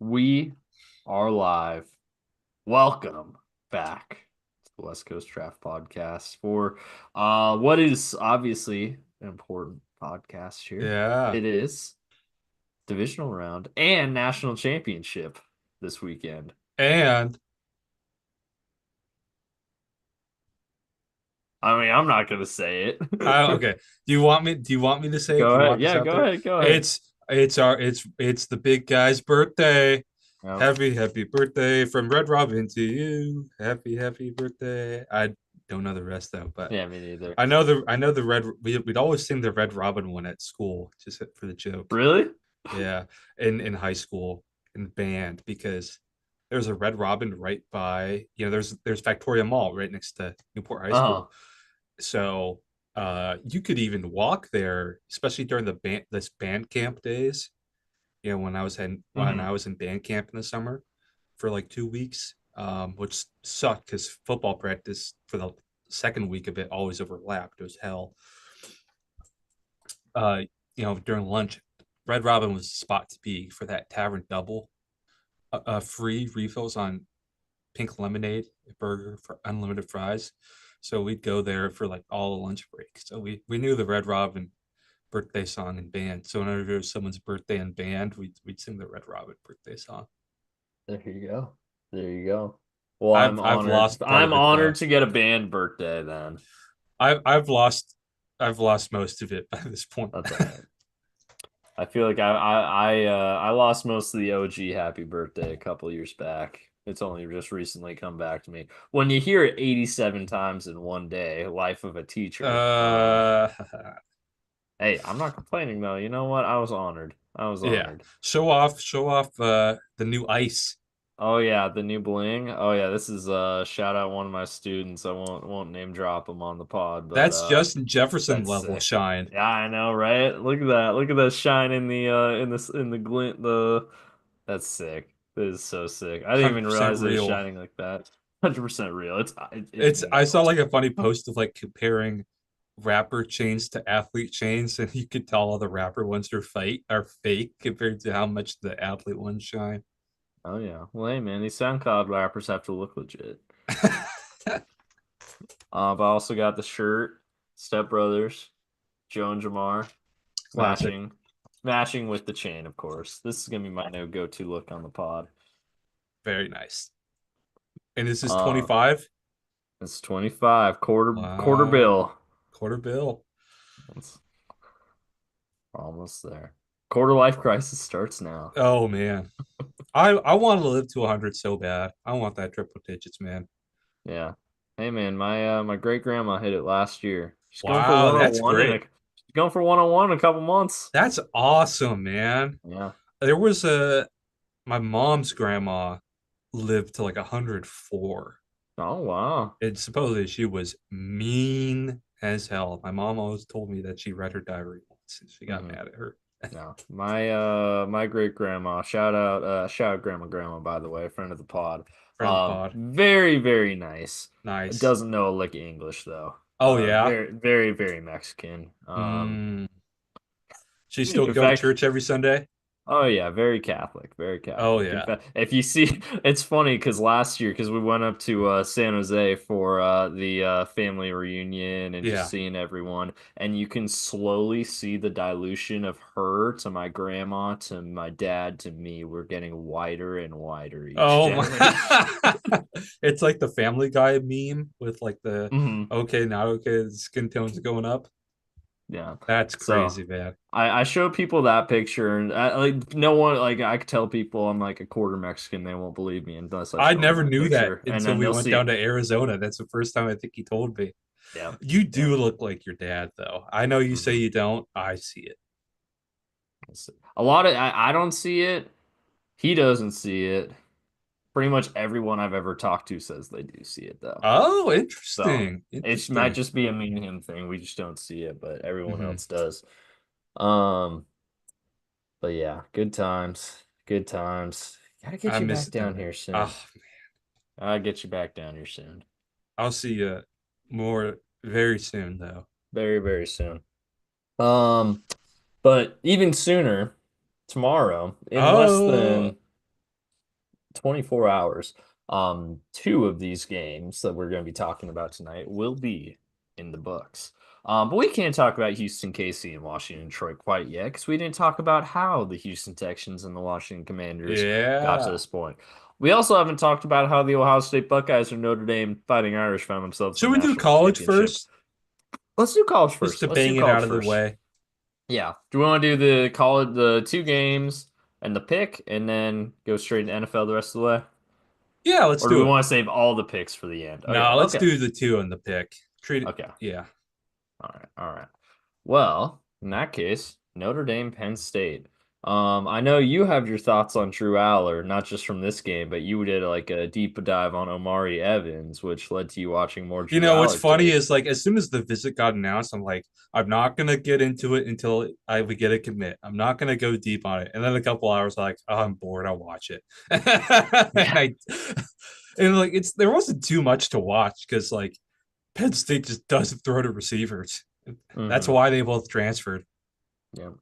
We are live. Welcome back to the West Coast Draft Podcast for what is obviously an important podcast here. Yeah. It is divisional round and national championship this weekend. And I mean, I'm not gonna say it. okay. Do you want me to say it? Go Do you ahead. want this Yeah, out go there? ahead. Go ahead. It's the big guy's birthday. Yep. Happy birthday from Red Robin to you. Happy birthday. I don't know the rest though, but Yeah, me neither. I know the red we'd always sing the Red Robin one at school just for the joke. Really? Yeah. In high school in the band because there's a Red Robin right by, there's Victoria Mall right next to Newport High School. Oh. So you could even walk there, especially during this band camp days. When Mhm. I was in band camp in the summer for like 2 weeks, which sucked because football practice for the second week of it always overlapped. It was hell. Uh, during lunch, Red Robin was the spot to be for that tavern double. Free refills on pink lemonade, a burger for unlimited fries. So we'd go there for like all the lunch break. So we knew the Red Robin birthday song and band. So whenever there was someone's birthday and band, we'd sing the Red Robin birthday song. There you go. There you go. Well, I'm I've honored. lost part I'm of it honored though. to get a band birthday then. I've lost most of it by this point. That's all right. I feel like I lost most of the OG happy birthday a couple years back. It's only just recently come back to me. When you hear it 87 times in one day, life of a teacher. uh Hey, I'm not complaining though. You know what? I was honored. I was yeah. honored. Show off the new ice. Oh yeah, the new bling. Oh yeah, this is shout out one of my students. I won't name drop him on the pod, but That's Justin Jefferson that's level sick. shine. Yeah, I know, right? Look at that. Look at that shine in the in the glint the that's sick. That is so sick. I didn't even 100% realize it was real. shining like that. 100% real. It I saw nails like it. a funny post of like comparing rapper chains to athlete chains, and you could tell all the rapper ones are fake compared to how much the athlete ones shine. Oh yeah. Well, hey man, these SoundCloud rappers have to look legit. But I also got the shirt, Step Brothers, Joe and Jamar. Classic. Matching with the chain, of course. This is gonna be my new go-to look on the pod. Very nice. And this is Uh, 25. it's 25 quarter Wow. bill. Quarter bill. It's almost there. Quarter life crisis starts now. Oh man. I want to live to 100 so bad. I want that triple digits, man. Yeah. Hey man, my great grandma hit it last year. She's going for Wow, that's 101 great. she's going for 101 in a couple months. That's awesome, man. Yeah. There was a My mom's grandma lived to like 104. Oh wow. And supposedly she was mean as hell. My mom always told me that she read her diary once and she got Hmm. mad at her. No. My great grandma, shout out grandma by the way, friend of the pod. Friend of the pod. Very, very nice. Nice. Doesn't know a lick of English though. Oh yeah. Very, very, very Mexican. Mm. She's still In going to fact, church every Sunday. oh yeah, very Catholic, very Oh Catholic. In yeah. fact, if you see, it's funny because last year, because we went up to San Jose for the family reunion and just Yeah. seeing everyone, and you can slowly see the dilution of her to my grandma to my dad to me. We're getting wider and wider each Oh generation. my. It's like the Family Guy meme with like the Mhm. okay, not okay, the skin tones going up. Yeah. That's So crazy, man. I show people that picture and like no one like I could tell people I'm like a quarter Mexican, they won't believe me unless I I show them never that knew that picture, and until then we they'll went see. down to Arizona. That's the first time I think he told me. Yeah, You yeah. do look like your dad, though. I know you say Hmm. you don't. I see it. A lot of I don't see it. He doesn't see it. Pretty much everyone I've ever talked to says they do see it though. Oh, So interesting. it might Interesting. just be a me and him thing. We just don't see it, but everyone Hmm. else does. Um, but yeah, good times. Good times. Gotta get I you miss back it down down there. here soon. Oh, I'll get you back down here soon. I'll see you more very soon, though. Very, very soon. Um, but even sooner, tomorrow, in less Oh, than 24 hours. Two of these games that we're going to be talking about tonight will be in the books. But we can't talk about Houston, KC, and Washington, Detroit quite yet because we didn't talk about how the Houston Texans and the Washington Commanders got to Yeah. this point. We also haven't talked about how the Ohio State Buckeyes and Notre Dame Fighting Irish found themselves in Should the we do national college championship. first? Let's do college Just first. to Let's do bang it college out of the first. way. Yeah. Do we want to do the college, the two games and the pick, and then go straight to NFL the rest of the way? Yeah, let's Or do we do it. want to save all the picks for the end? Okay. No, let's Okay. do the two on the pick. Treat it. Okay. Yeah. All right. All right. Well, in that case, Notre Dame, Penn State. I know you have your thoughts on Drew Aller, not just from this game, but you did like a deep dive on Omari Evans, which led to you watching more You Drew know what's Aller funny tape. is like as soon as the visit got announced, I'm like, I'm not gonna get into it until we get a commit. I'm not gonna go deep on it. And then a couple hours, like, oh, I'm bored. I'll watch it. and Yeah. I and like there wasn't too much to watch because like Penn State just doesn't throw to receivers. That's Mm-hmm. why they both transferred. Yep.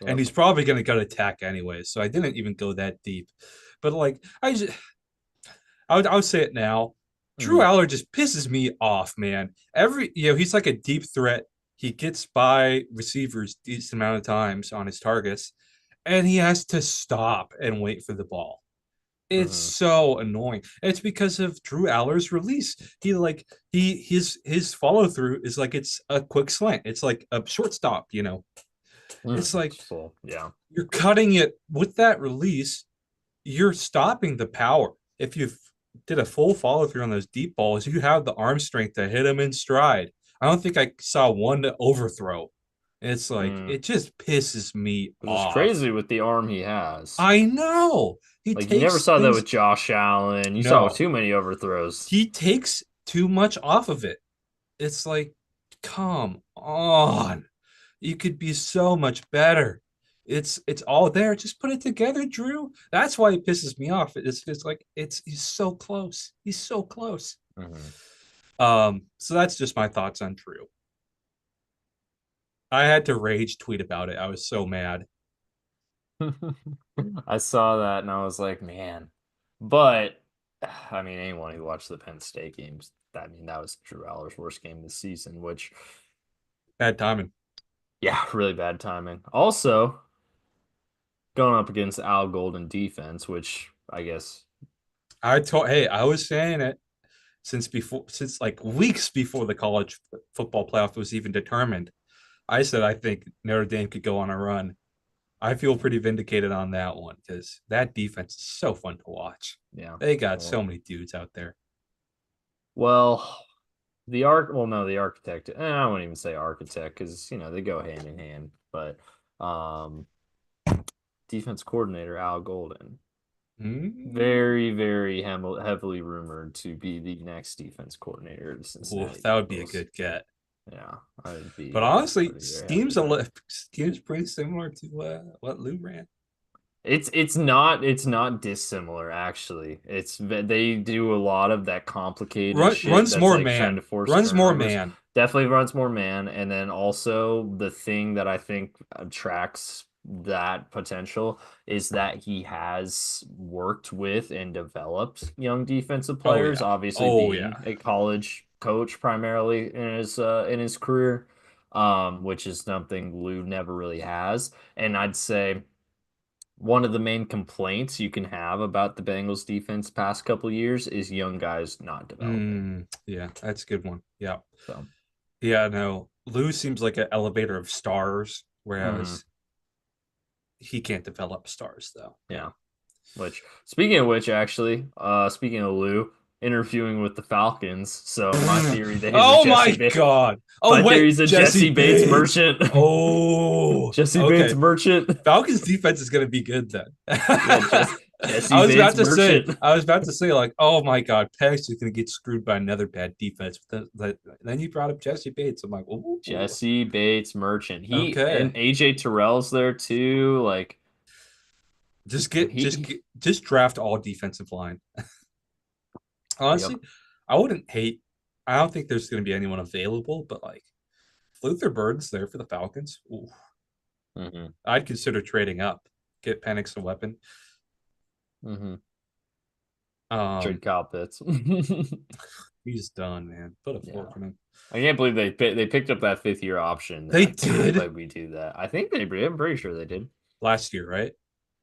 And Yep. he's probably gonna go to attack anyway. So I didn't even go that deep. But like I would say it now. Drew Mm-hmm. Aller just pisses me off, man. He's like a deep threat. He gets by receivers decent amount of times on his targets, and he has to stop and wait for the ball. It's Mm-hmm. so annoying. It's because of Drew Aller's release. His follow through is like it's a quick slant. It's like a shortstop. It's Mm-hmm. like Full. Yeah. you're cutting it with that release. You're stopping the power. If you did a full follow through on those deep balls, you have the arm strength to hit them in stride. I don't think I saw one to overthrow. It's like Mm. it just pisses me Which is off. crazy with the arm he has. I know he Like you never takes saw that with things. Josh Allen. You saw No, too many overthrows. he takes too much off of it. It's like, come on, you could be so much better. It's all there. Just put it together, Drew. That's why he pisses me off. It's like he's so close. He's so close. Mm-hmm. So that's just my thoughts on Drew. I had to rage tweet about it. I was so mad. I saw that and I was like, man. But I mean, anyone who watched the Penn State games, that was Drew Aller's worst game this season, which, Bad timing. yeah, really bad timing. Also, going up against Al Golden defense, which I guess, Hey, I was saying it since like weeks before the college football playoff was even determined. I said I think Notre Dame could go on a run. I feel pretty vindicated on that one because that defense is so fun to watch. yeah. They got so Well, many dudes out there. well, well, no, the architect. I won't even say architect because they go hand in hand. But um, defense coordinator Al Golden, very, very heavily rumored to be the next defense coordinator of the Oof, Cincinnati that would be a Bengals. good get. Yeah, I'd But be honestly, I'd be very happy scheme's with that. scheme's pretty similar to what Lou ran. It's not dissimilar actually. They do a lot of that complicated shit Runs that's more like trying man. to force Runs more turnovers. man. Definitely runs more man, and then also the thing that I think attracts that potential is that he has worked with and developed young defensive Oh players, yeah. obviously Oh yeah. being a college coach primarily in his career, which is something Lou never really has. And I'd say one of the main complaints you can have about the Bengals defense past couple years is young guys not developing. Yeah, that's a good one. Yeah. So, Yeah, no. Lou seems like an elevator of stars, mhm, whereas he can't develop stars though. Yeah. yeah. Which, speaking of which, actually, speaking of Lou interviewing with the Falcons, so my theory that he's a Oh Jesse my Bates. God. Oh My wait, theory is a Jesse Jesse Bates Bates. merchant. Oh, Jesse Bates okay. merchant. Falcons defense is gonna be good then. Yeah, Jesse I was about Bates to say, merchant. like, oh my God, Pegs is gonna get screwed by another bad defense. But then you brought up Jesse Bates. I'm like, ooh, Jesse Bates merchant. He okay. and AJ Terrell's there too. Like Just draft all defensive line. yep. Honestly, I wouldn't hate. I don't think there's going to be anyone available, but like if Luther Bird's there for the Falcons, ooh, Hmm. I'd consider trading up, get Penix a weapon. Hmm. Um, Trade Kyle Pitts. he's done, man. Put a Yeah. fork in him. I can't believe they picked up that 5th year option. They I can't did believe we do that. I think they did. I'm pretty sure they did. last year, right?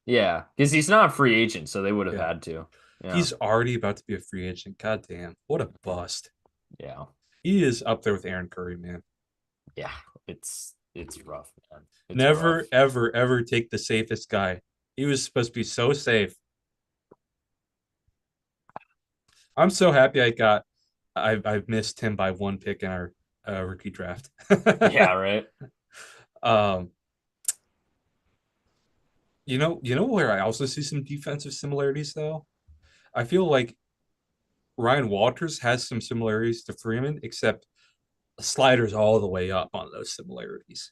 Yeah, because he's not a free agent, so they would have Yeah. had to. Yeah, He's already about to be a free agent. God damn. What a bust. yeah, He is up there with Aaron Curry, man. yeah. It's rough, man. It's Never, rough. ever, ever take the safest guy. He was supposed to be so safe. I'm so happy I've missed him by one pick in our rookie draft. Yeah, right. um, you know where I also see some defensive similarities though. I feel like Ryan Walters has some similarities to Freeman, except sliders all the way up on those similarities.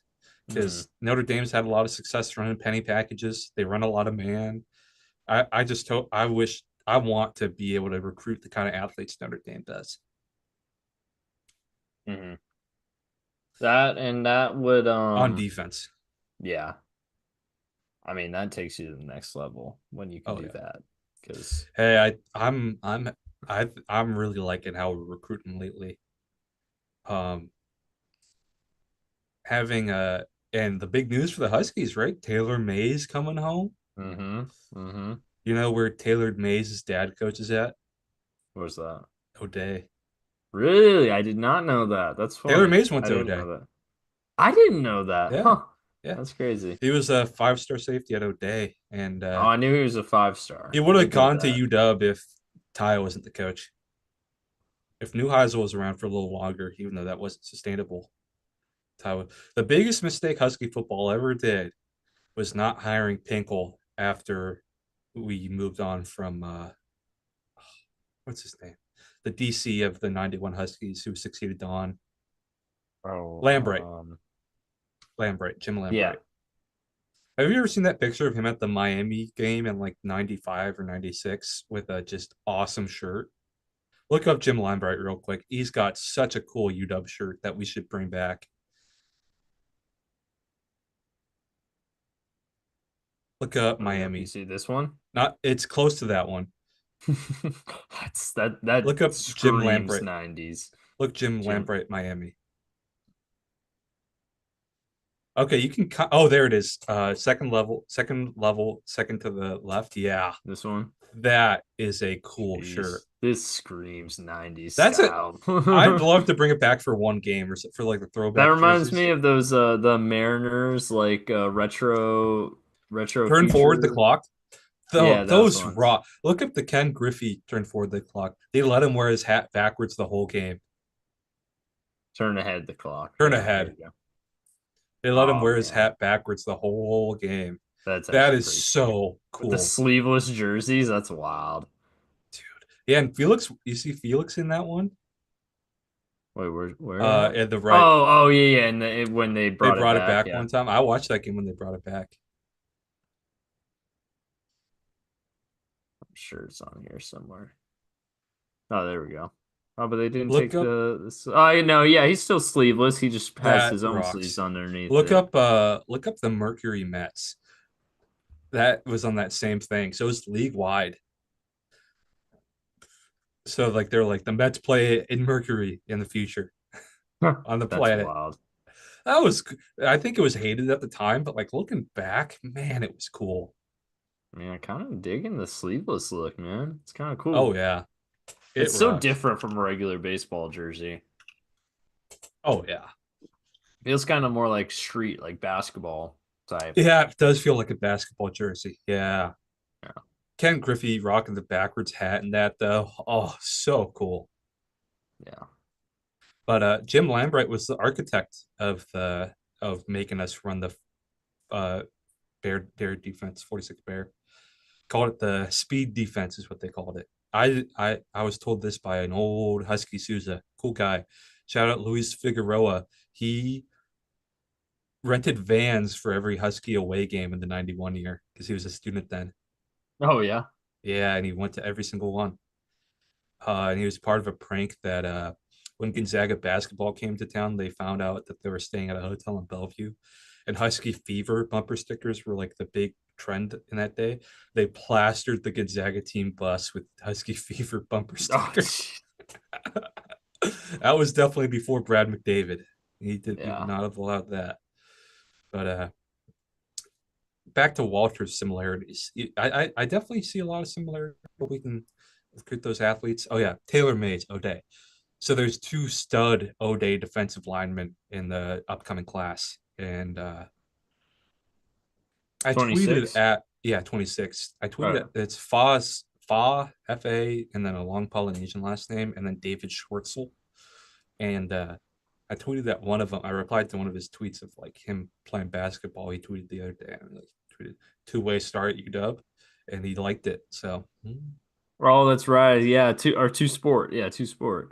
Mm-hmm. Because Notre Dame's had a lot of success running penny packages. They run a lot of man. I just hope I wish I want to be able to recruit the kind of athletes Notre Dame does Mm-hmm. That would on defense. yeah. I mean that takes you to the next level when you can Oh do yeah. that because Hey, I'm really liking how we're recruiting lately. Um, having and the big news for the Huskies, right? Taylor Mays coming home. mm-hmm. Mm-hmm. You know where Taylor Mays' dad coaches at? What's that? O'Day. Really? I did not know that. That's Taylor funny. Mays went I to didn't O'Day. know that. I didn't know that. Yeah, Huh. yeah. That's crazy. He was a 5-star safety at O'Day, and Oh, I knew he was a 5 star. he I would have did know gone to that. UW if Ty wasn't the coach. If Neuheisel was around for a little longer, even though that wasn't sustainable, Ty would. The biggest mistake Husky football ever did was not hiring Pinkel after we moved on from what's his name, the DC of the '91 Huskies who succeeded Don Oh, Lambright, Jim yeah. Lambright. Have you ever seen that picture of him at the Miami game in like '95 or '96 with a just awesome shirt? Look up Jim Lambright real quick. He's got such a cool UW shirt that we should bring back. Look up Bring up. You Miami. see this one? Not it's close to that one. That Look up Jim screams Lambright. 90s. Look Jim Jim. Lambright Miami. Okay, you can. Oh, there it is. Second to the left. Yeah, This one. that is a cool shirt. Jeez. This screams 90s That's it. style. I'd love to bring it back for one game or for like the That throwback reminds jerseys. me of those the Mariners like retro Turn forward the future. clock. Yeah, those Those ones. raw. Look up the Ken Griffey turn forward the clock. They let him wear his hat backwards the whole game. Turn ahead the clock. Turn Yeah, there ahead. you go. They let him Oh wear his man. hat backwards the whole game. That's That actually is pretty funny. so With the cool, sleeveless jerseys, that's wild. dude. Yeah, and Felix, you see Felix in that one? Wait, where at? At the right. Oh, yeah, yeah. And when they They brought it brought it back, back yeah. one time. I watched that game when they brought it back. I'm sure it's on here somewhere. Oh, there we go. Oh, but they didn't Look take up this. Oh, no, yeah, he's still sleeveless. He just has that his own sleeves rocks. underneath it. Look up the Mercury Mets. That was on that same thing. So it's league wide. So like they're like the Mets play in Mercury in the future on the That's planet. wild. That was I think it was hated at the time, but like looking back, man, it was cool. I mean, I kind of digging the sleeveless look, man. It's kind of Oh cool. yeah. It It's so rocks. different from a regular baseball jersey. Oh yeah. Feels kind of more like street, like basketball type. Yeah, it does feel like a basketball jersey. Yeah. Yeah. Ken Griffey rocking the backwards hat and that though. Oh, so cool. Yeah. But Jim Lambright was the architect of making us run the uh bear dare defense, 46 bear. Called it the speed defense is what they called it. I was told this by an old Husky Souza, cool guy. Shout out Luis Figueroa. He rented vans for every Husky away game in the '91 year because he was a student then. Oh, yeah. Yeah, and he went to every single one. And he was part of a prank that when Gonzaga basketball came to town, they found out that they were staying at a hotel in Bellevue, and Husky Fever bumper stickers were like the big trend in that day. They plastered the Gonzaga team bus with Husky Fever bumper Oh, stickers. That was definitely before Brad McDavid. He would yeah. not have allowed that. But back to Walter's similarities. I definitely see a lot of similarity. We can recruit those athletes. Oh yeah, Taylor Mays, O'Day. So there's two stud O'Day defensive linemen in the upcoming class, and I tweeted 26. at 26. I All tweeted right. at it's Fa, and then a long Polynesian last name, and then David Schwartzel. And I tweeted that one of them. I replied to one of his tweets of like him playing basketball. He tweeted the other day, and like tweeted two-way start at UW, and he liked it. So Oh, that's right. Yeah, two sport. Yeah, two sport.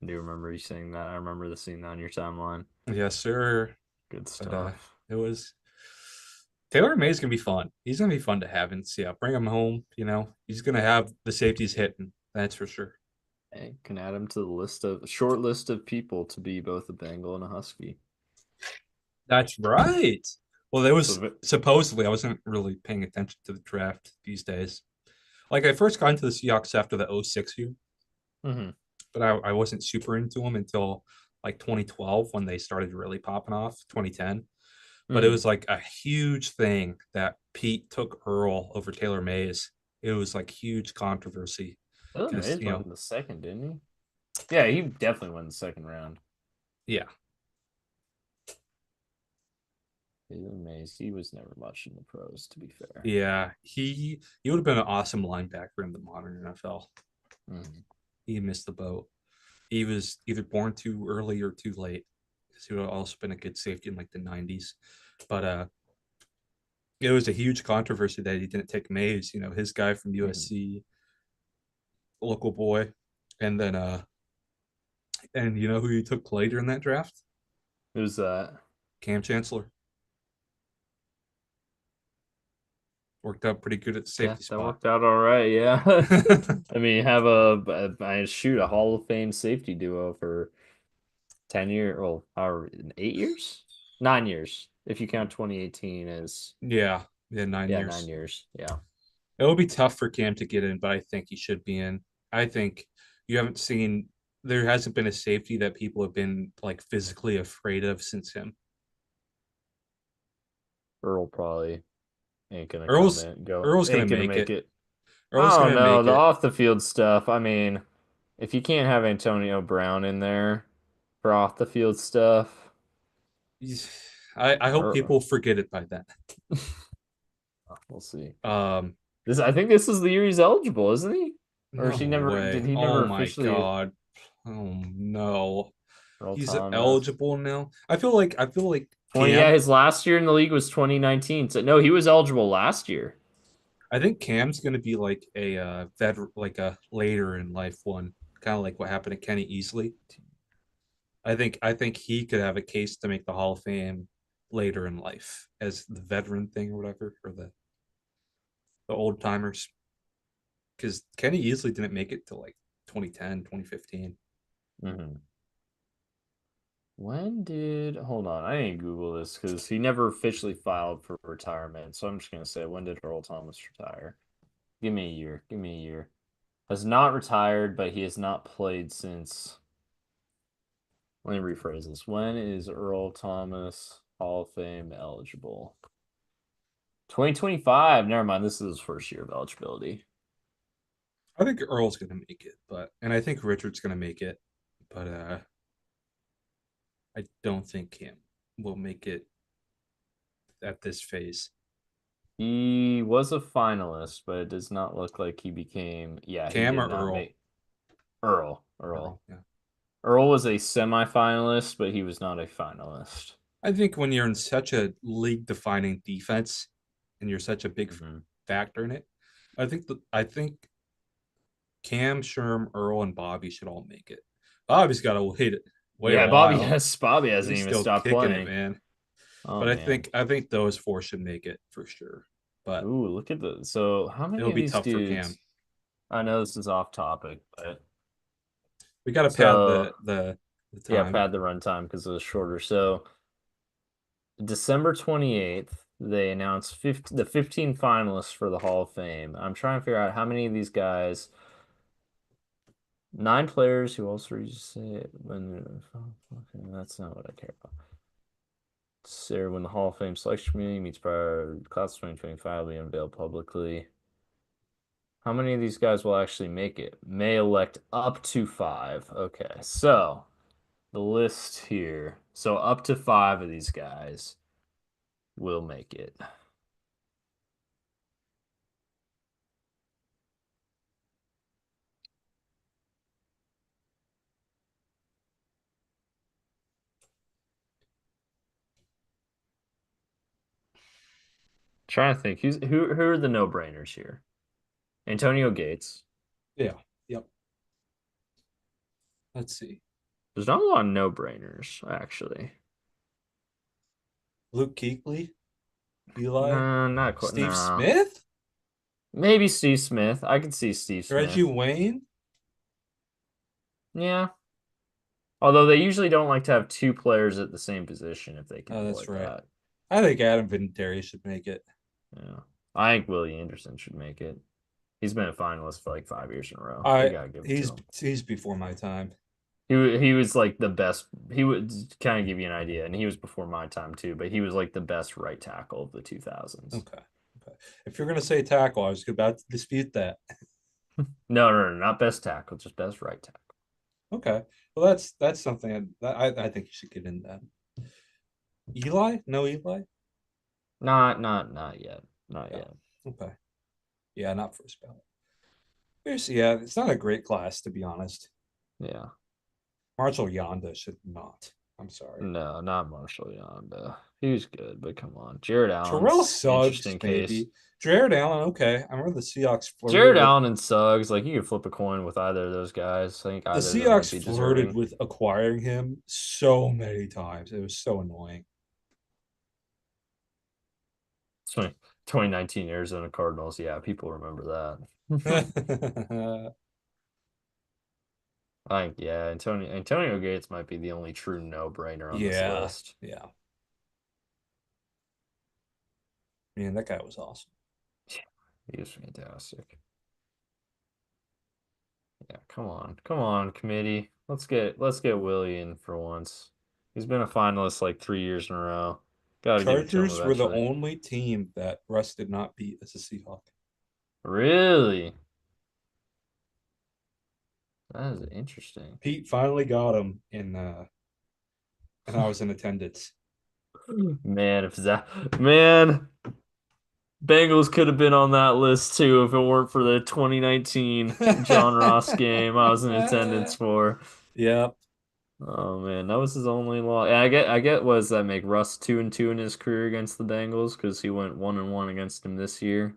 I do remember you saying that. I remember the seeing that on your timeline. yes, sir. Good But stuff. it was Taylor May's gonna be fun. He's gonna be fun to have, and see. Yeah, bring him home. He's gonna have the safeties hitting. That's for sure. Hey, can add him to the short list of people to be both a Bengal and a Husky. That's right. Well, there was So, supposedly I wasn't really paying attention to the draft these days. Like I first got into the Seahawks after the '06 year, mhm. but I wasn't super into them until like 2012 when they started really popping off, 2010. But it Mhm. was like a huge thing that Pete took Earl over Taylor Mays. It was like huge controversy Taylor because, Mays went in the second, didn't he? Yeah, he definitely went in the second round. yeah, Taylor Mays, he was never much in the pros, to be fair. yeah, he would have been an awesome linebacker in the modern NFL. Mhm. He missed the boat. He was either born too early or too late because he would have also been a good safety in like the '90s. But it was a huge controversy that he didn't take Mays. His guy from Mhm. USC, local boy, and then and you know who he took later in that draft? Who's that? Cam Chancellor. Worked out pretty good at the Yeah, safety that spot. worked out all right. Yeah. I mean, have I shoot a Hall of Fame safety duo for 10 year, well, or 8 years? 9 years, if you count 2018 as, Yeah, yeah, nine yeah, nine years. years. Yeah. It will be tough for Cam to get in, but I think he should be in. I think you haven't seen there hasn't been a safety that people have been like physically afraid of since him. Earl probably ain't gonna come Earl's in, go, Earl's gonna ain't gonna make make it. it. Earl's I don't gonna know. make The it. off the field stuff. I mean, if you can't have Antonio Brown in there for off the field stuff, I hope or people forget it by then. we'll see. Um, I think this is the year he's eligible, isn't he? Or is no he never, did way. he Oh never my officially god. Oh no. Earl He's Thomas? eligible now. I feel like 20, yeah, Cam. his last year in the league was 2019. So no, he was eligible last year. I think Cam's gonna be like a like a later in life one, kind of like what happened to Kenny Easley. I think he could have a case to make the Hall of Fame later in life as the veteran thing or whatever, or the old timers. Because Kenny Easley didn't make it to like 2010, 2015. Hmm. When did, hold on, I didn't Google this because he never officially filed for retirement. So I'm just gonna say, when did Earl Thomas retire? Give me a year. Give me a year. Has not retired, but he has not played since. Let me rephrase this. When is Earl Thomas Hall of Fame eligible? 2025. Never mind. This is his first year of eligibility. I think Earl's gonna make it, and I think Richard's gonna make it, but I don't think Cam will make it at this phase. He was a finalist, but it does not look like he became. Yeah, he Cam did or not Earl? make Earl. Earl, Earl. yeah. Earl was a semifinalist, but he was not a finalist. I think when you're in such a league-defining defense and you're such a big Hmm. factor in it, I think Cam, Sherm, Earl, and Bobby should all make it. Bobby's got to wait a Yeah, Bobby while, has Bobby but hasn't he's even still stopped kicking it, playing. man. Oh But I man. think I think those four should make it for sure. But Ooh, look at the so how many it'll of be these tough for Cam. dudes? I know this is off topic, but We got to pad so the yeah, time. pad the runtime because it was shorter. So December 28th, they announced 50, the 15 finalists for the Hall of Fame. I'm trying to figure out how many of these guys, nine players who also say when okay, that's not what I care about. So when the Hall of Fame selection committee meets prior class of 2025 will be unveiled publicly. How many of these guys will actually make it? May elect up to five. Okay, so the list here. So up to five of these guys will make it. Trying to think who are the no-brainers here? Antonio Gates. Yeah. Yep. Let's see. There's not a lot of no-brainers, actually. Luke Kuechly, Eli, No, not quite. Steve No. Smith, Maybe Steve Smith. I could see Steve Reggie Smith. Wayne. Yeah. Although they usually don't like to have two players at the same position if they can Oh, that's avoid right. that. I think Adam Vinatieri should make it. Yeah. I think Willie Anderson should make it. He's been a finalist for like 5 years in a row. You I gotta give it to he's him. he's before my time. He was like the best. He would kind of give you an idea, and he was before my time too. But he was like the best right tackle of the 2000s. Okay. Okay. If you're gonna say tackle, I was about to dispute that. No, not best tackle, just best right tackle. Okay. Well, that's something I think you should get in that. Eli? No Eli? Not yet. Not Yeah. yet. Okay. Yeah, not first ballot. Yeah, it's not a great class to be honest. Yeah. Marshall Yonda should not. I'm sorry. No, not Marshall Yonda. He was good, but come on. Jared Terrell Allen's Suggs, interesting case. maybe. Jared Allen, okay. I remember the Seahawks flirted Jared with Allen and Suggs, like you could flip a coin with either of those guys. I think the either of them might Seahawks be flirted deserving. with acquiring him so many times. It was so annoying. 2019 Arizona Cardinals. Yeah, people remember that. I think yeah, Antonio Gates might be the only true no-brainer on this Yeah, list. yeah. Man, that guy was awesome. He was fantastic. Yeah, come on, committee. Let's get Willie in for once. He's been a finalist like 3 years in a row. Got to give it to him Chargers were the eventually. only team that Russ did not beat as a Seahawk. Really? That is interesting. Pete finally got him and I was in attendance. Man, if that man, Bengals could have been on that list too if it weren't for the 2019 John Ross game I was in attendance for. Yep. Oh man, that was his only loss. Yeah, I get what does that make Russ 2-2 in his career against the Bengals because he went 1-1 against him this year.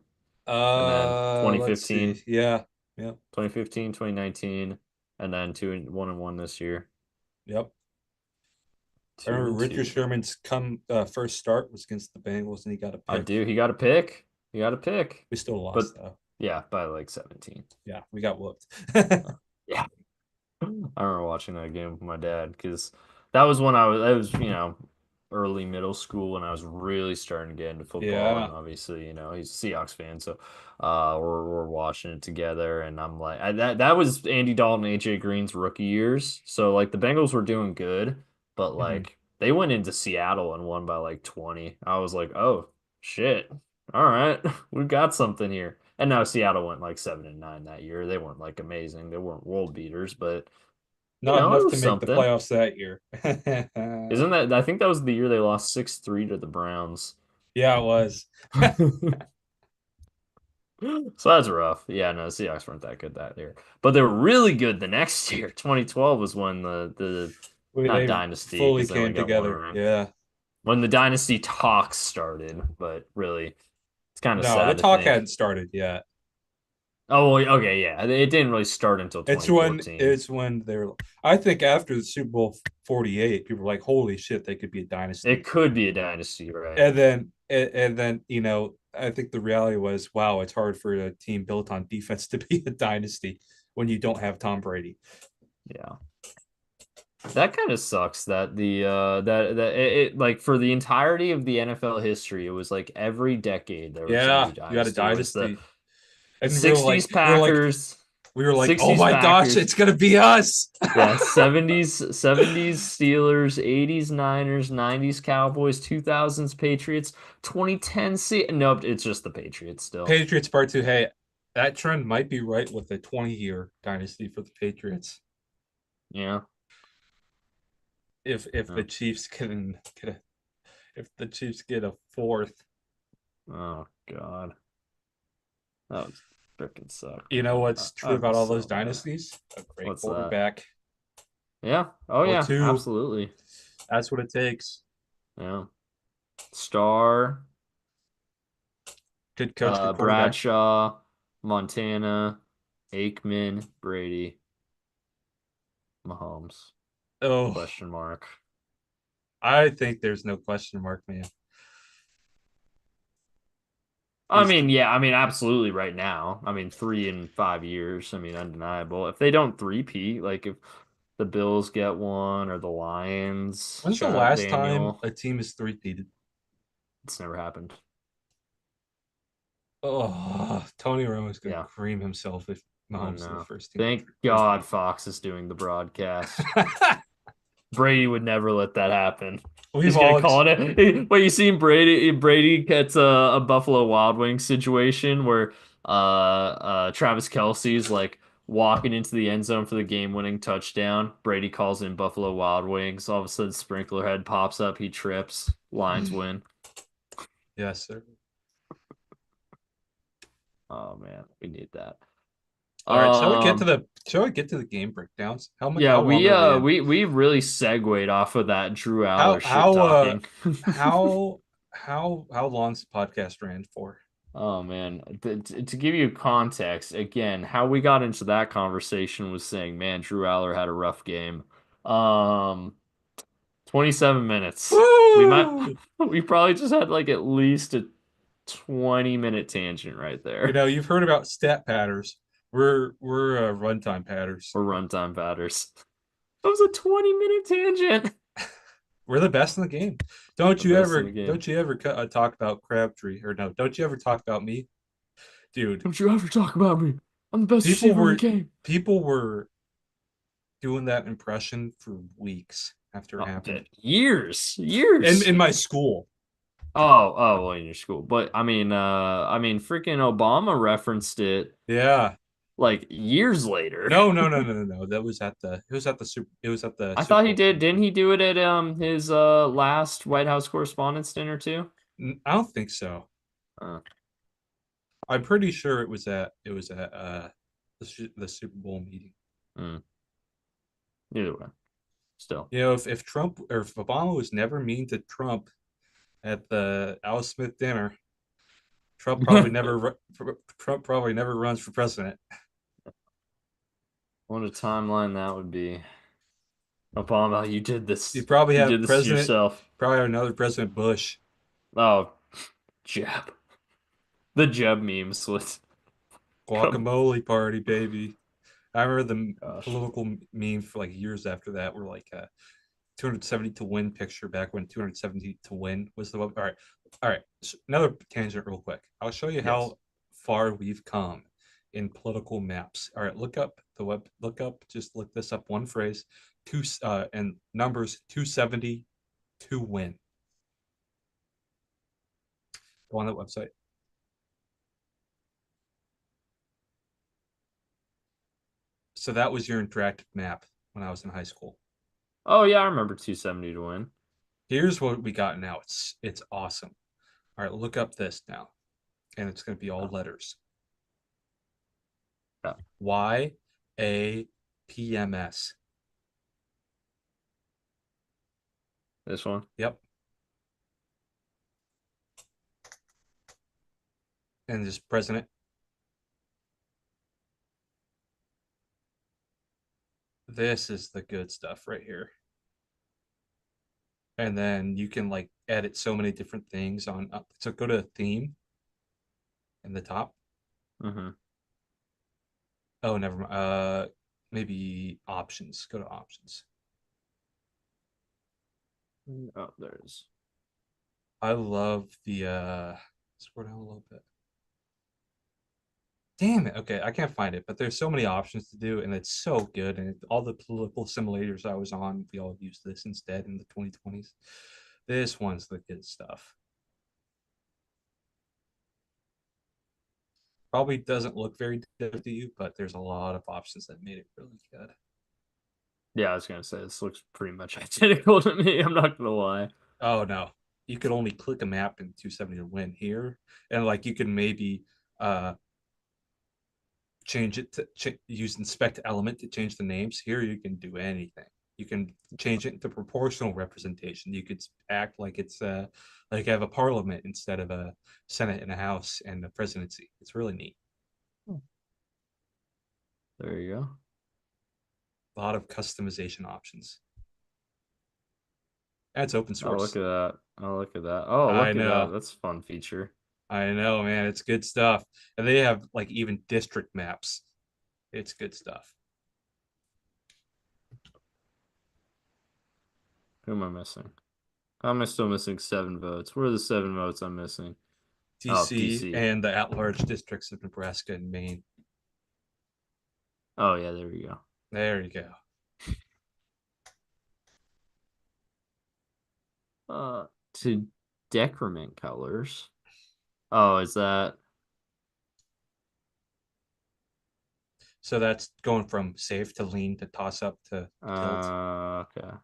And then Let's see. 2015, Yeah. Yep. 2015, 2019, and then 1-1 this year. Yep. I Two remember and Richard two. Sherman's first start was against the Bengals and he got a I pick. do. He got a pick. He got a pick. We still But lost though. yeah, by like 17. Yeah, we got whooped. Yeah. I remember watching that game with my dad because that was when I was early middle school when I was really starting to get into football. And Yeah. obviously, he's a Seahawks fan. So we're watching it together. And I'm like, that was Andy Dalton, AJ Green's rookie years. So like the Bengals were doing good, but Mhm. like they went into Seattle and won by like 20. I was like, oh shit. All right, we've got something here. And now Seattle went like 7-9 that year. They weren't like amazing. They weren't world beaters, but Not it enough to was make the something. playoffs that year. Isn't that I think that was the year they lost 6-3 to the Browns. Yeah, it was. So that's rough. Yeah, no, the Seahawks weren't that good that year. But they were really good the next year. 2012 was when the not They dynasty fully because they only came got one together. ring. Yeah. When the dynasty talks started, but really it's kind of No, the sad to talk think. hadn't started yet. Oh, well, okay, yeah. It didn't really start until It's when 2014. it's when they're I think after the Super Bowl 48, people were like, holy shit, they could be a It dynasty. could be a dynasty, right? And then I think the reality was, wow, it's hard for a team built on defense to be a dynasty when you don't have Tom Brady. Yeah. That kind of sucks that like for the entirety of the NFL history, it was like every decade there was a Yeah, new you had a dynasty. It was the dynasty, and 60s Packers, we were like, oh 60s my gosh, Packers, it's gonna be us. yeah, 70s Steelers, 80s Niners, 90s Cowboys, 2000s Patriots, 2010 nope, it's just the Patriots still. Patriots part two. Hey, that trend might be right with a 20-year dynasty for the Patriots. Yeah. If Yeah. the Chiefs can get a, if the Chiefs get a fourth, Oh God. That would freaking suck, you know man. what's true I'd be about all those so mad. dynasties? A great What's that? quarterback Yeah. Oh or yeah, two. absolutely. That's what it takes. Yeah. Star, Good coach, good quarterback. Bradshaw, Montana, Aikman, Brady, Mahomes. Oh, Question mark. I think there's no question mark, man. I These mean, yeah, I mean, absolutely right now. I mean, 3 in 5 years. I mean, undeniable. If they don't three-peat, like if the Bills get one or the Lions, When's the shout out last time Daniel. a team is three-peated? It's never happened. Oh, Tony Romo's gonna Yeah. cream himself if Oh Mahomes is the no. first team, Thank first God three. Fox is doing the broadcast. Brady would never let that happen. We've He's gonna all call it. What you seen Brady gets a Buffalo Wild Wings situation where Travis Kelce's like walking into the end zone for the game-winning touchdown. Brady calls in Buffalo Wild Wings. All of a sudden, sprinkler head pops up. He trips. Lions win. yes, sir. Oh man, we need that. All right, Um, shall we get to the game breakdowns? yeah, how long we are we uh in? we we really segued off of that Drew How Aller shit how uh talking. how how long's the podcast ran for? Oh man, to give you context, again, how we got into that conversation was saying, man, Drew Aller had a rough game. Um, 27 minutes. We might Woo! we probably just had like at least a 20-minute tangent right You there. know, you've heard about stat patters. We're runtime patters. Or runtime batters. That was a 20-minute tangent. We're the best in the game. The best in the game. Don't you ever talk about Crabtree or no? Don't you ever talk about me, dude? Don't you ever talk about me. I'm the best People receiver in the were game. people were doing that impression for weeks after it Oh, happened years, in years. my school. Well, in your school. But I mean, freaking Obama referenced it Yeah. like years later. No. That was at the it was at the I Super thought he Bowl did. Didn't preview. he do it at his last White House Correspondents' Dinner too? I don't think so. Uh, I'm pretty sure it was at the Super Bowl meeting. mm, Either way, still. You know, if Trump or if Obama was never mean to Trump at the Al Smith dinner, Trump probably never runs for president. What a timeline that would be. Obama, you did You this. probably You have did this to President, yourself. probably have another President Bush. Oh, Jeb. The Jeb memes with come. Guacamole party, baby. I remember the Gosh. political memes for like years after that were like 270 to win picture back when 270 to win was the all right. All right. So another tangent real quick. I'll show you Yes. how far we've come in political maps. All right, just look this up one phrase, two and numbers 270 to win. Go on that website. So that was your interactive map when I was in high school. Oh yeah, I remember 270 to win. Here's what we got now. It's awesome. All right, look up this now. And it's going to be all Oh, letters. yeah. YAPMS. This one. Yep. And just president. This is the good stuff right here. And then you can like edit so many different things on. So go to theme in the top. Mm-hmm. Oh, never mind. Maybe options. Go to options. Oh, there it is. I love the scroll down a little bit. Damn it. Okay, I can't find it, but there's so many options to do, and it's so good. And all the political simulators I was on, we all used this instead in the 2020s. This one's the good stuff. Probably doesn't look very different to you, but there's a lot of options that made it really good. Yeah, I was gonna say this looks pretty much identical to me. I'm not gonna lie. Oh no, you could only click a map in 270 to win here, and like you can maybe uh change it to use inspect element to change the names. Here you can do anything. You can change it into proportional representation. You could act like it's like have a parliament instead of a senate and a house and a presidency. It's really neat. There you go. A lot of customization options. That's open Oh, look source. at that. Oh, look at that. Oh, I look at that. know. That's a fun feature. I know, man. It's good stuff. And they have like even district maps. It's good stuff. Who am I missing? How am I still missing 7 votes? Where are the 7 votes I'm missing? Oh, DC DC. and the at-large districts of Nebraska and Maine. Oh, yeah, there we go. There you go. Uh, to decrement colors. Oh, is that? So that's going from safe to lean to toss up to tilt. Okay.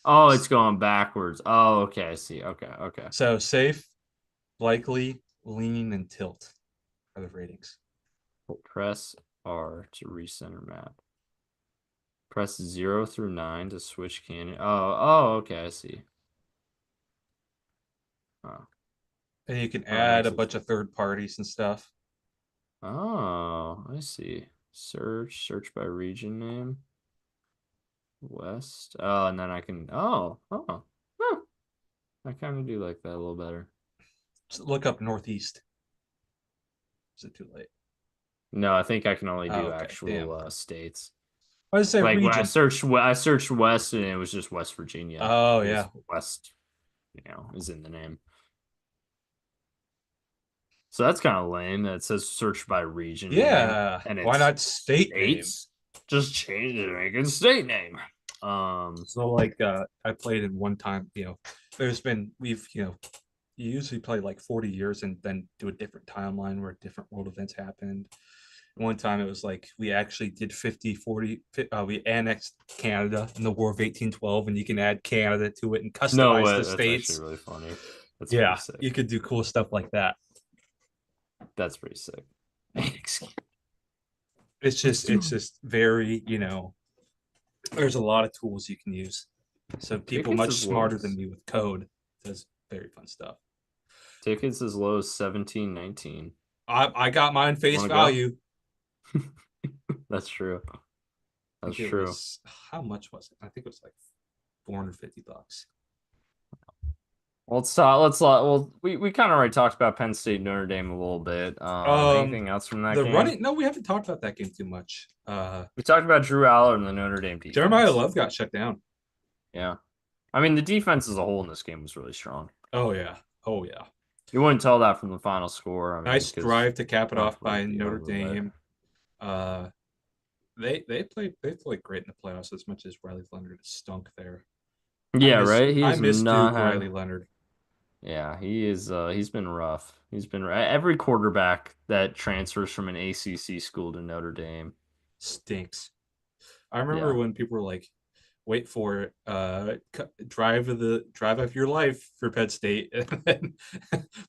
Oh, it's going backwards. Oh, okay. I see. Okay. Okay. So safe, likely, lean, and tilt are the ratings. Press R to recenter map. Press 0 through 9 to switch cannon. Oh, okay. I see. Oh, And you can oh, it add a actually. bunch of third parties and stuff. Oh, I see. Search by region name. West. Oh, and then I can. Huh. I kind of do like that a little better. Just look up Northeast. Is it too late? No, I think I can only Oh, do okay. Damn. actual states. I say Like when region. I searched West and it was just West Virginia Oh, because yeah. West, is in the name. So that's kind of lame that it says search by region name Yeah. and Why it's not state name? states. Just change it and make it state name. So like I played in one time, there's been you usually play like 40 years and then do a different timeline where different world events happened. One time it was like we actually did 50 40 we annexed Canada in the War of 1812 and you can add Canada to it and No customize way. the That's actually states. really funny. That's pretty Yeah, you sick. could do cool stuff like that. That's pretty sick. It's Let's just do it's just very, there's a lot of tools you can use. So people tickets much as low smarter than as me with code does very fun stuff. tickets as low as 17.19. I got mine face Want to go? value. That's true. I That's think it true. was how much was it? I think it was like $450. Well, let's talk. Let's well, we kind of already talked about Penn State Notre Dame a little bit. Um, Anything else from that the game? running. No, we haven't talked about that game too much. We talked about Drew Aller and the Notre Dame Jeremiah defense. Love got shut down. Yeah, I mean the defense as a whole in this game was really strong. Oh yeah. Oh yeah. You wouldn't tell that from the final score. I mean, Nice because drive to cap it off comfortably by be Notre over, but Dame. Uh, they played great in the playoffs as much as Riley Leonard stunk there. I yeah, miss right. He I has miss not Duke had. Riley Leonard. Yeah, he is. He's been rough. Every quarterback that transfers from an ACC school to Notre Dame. Stinks. I remember Yeah, when people were like, "Wait for it, drive of your life for Penn State," and then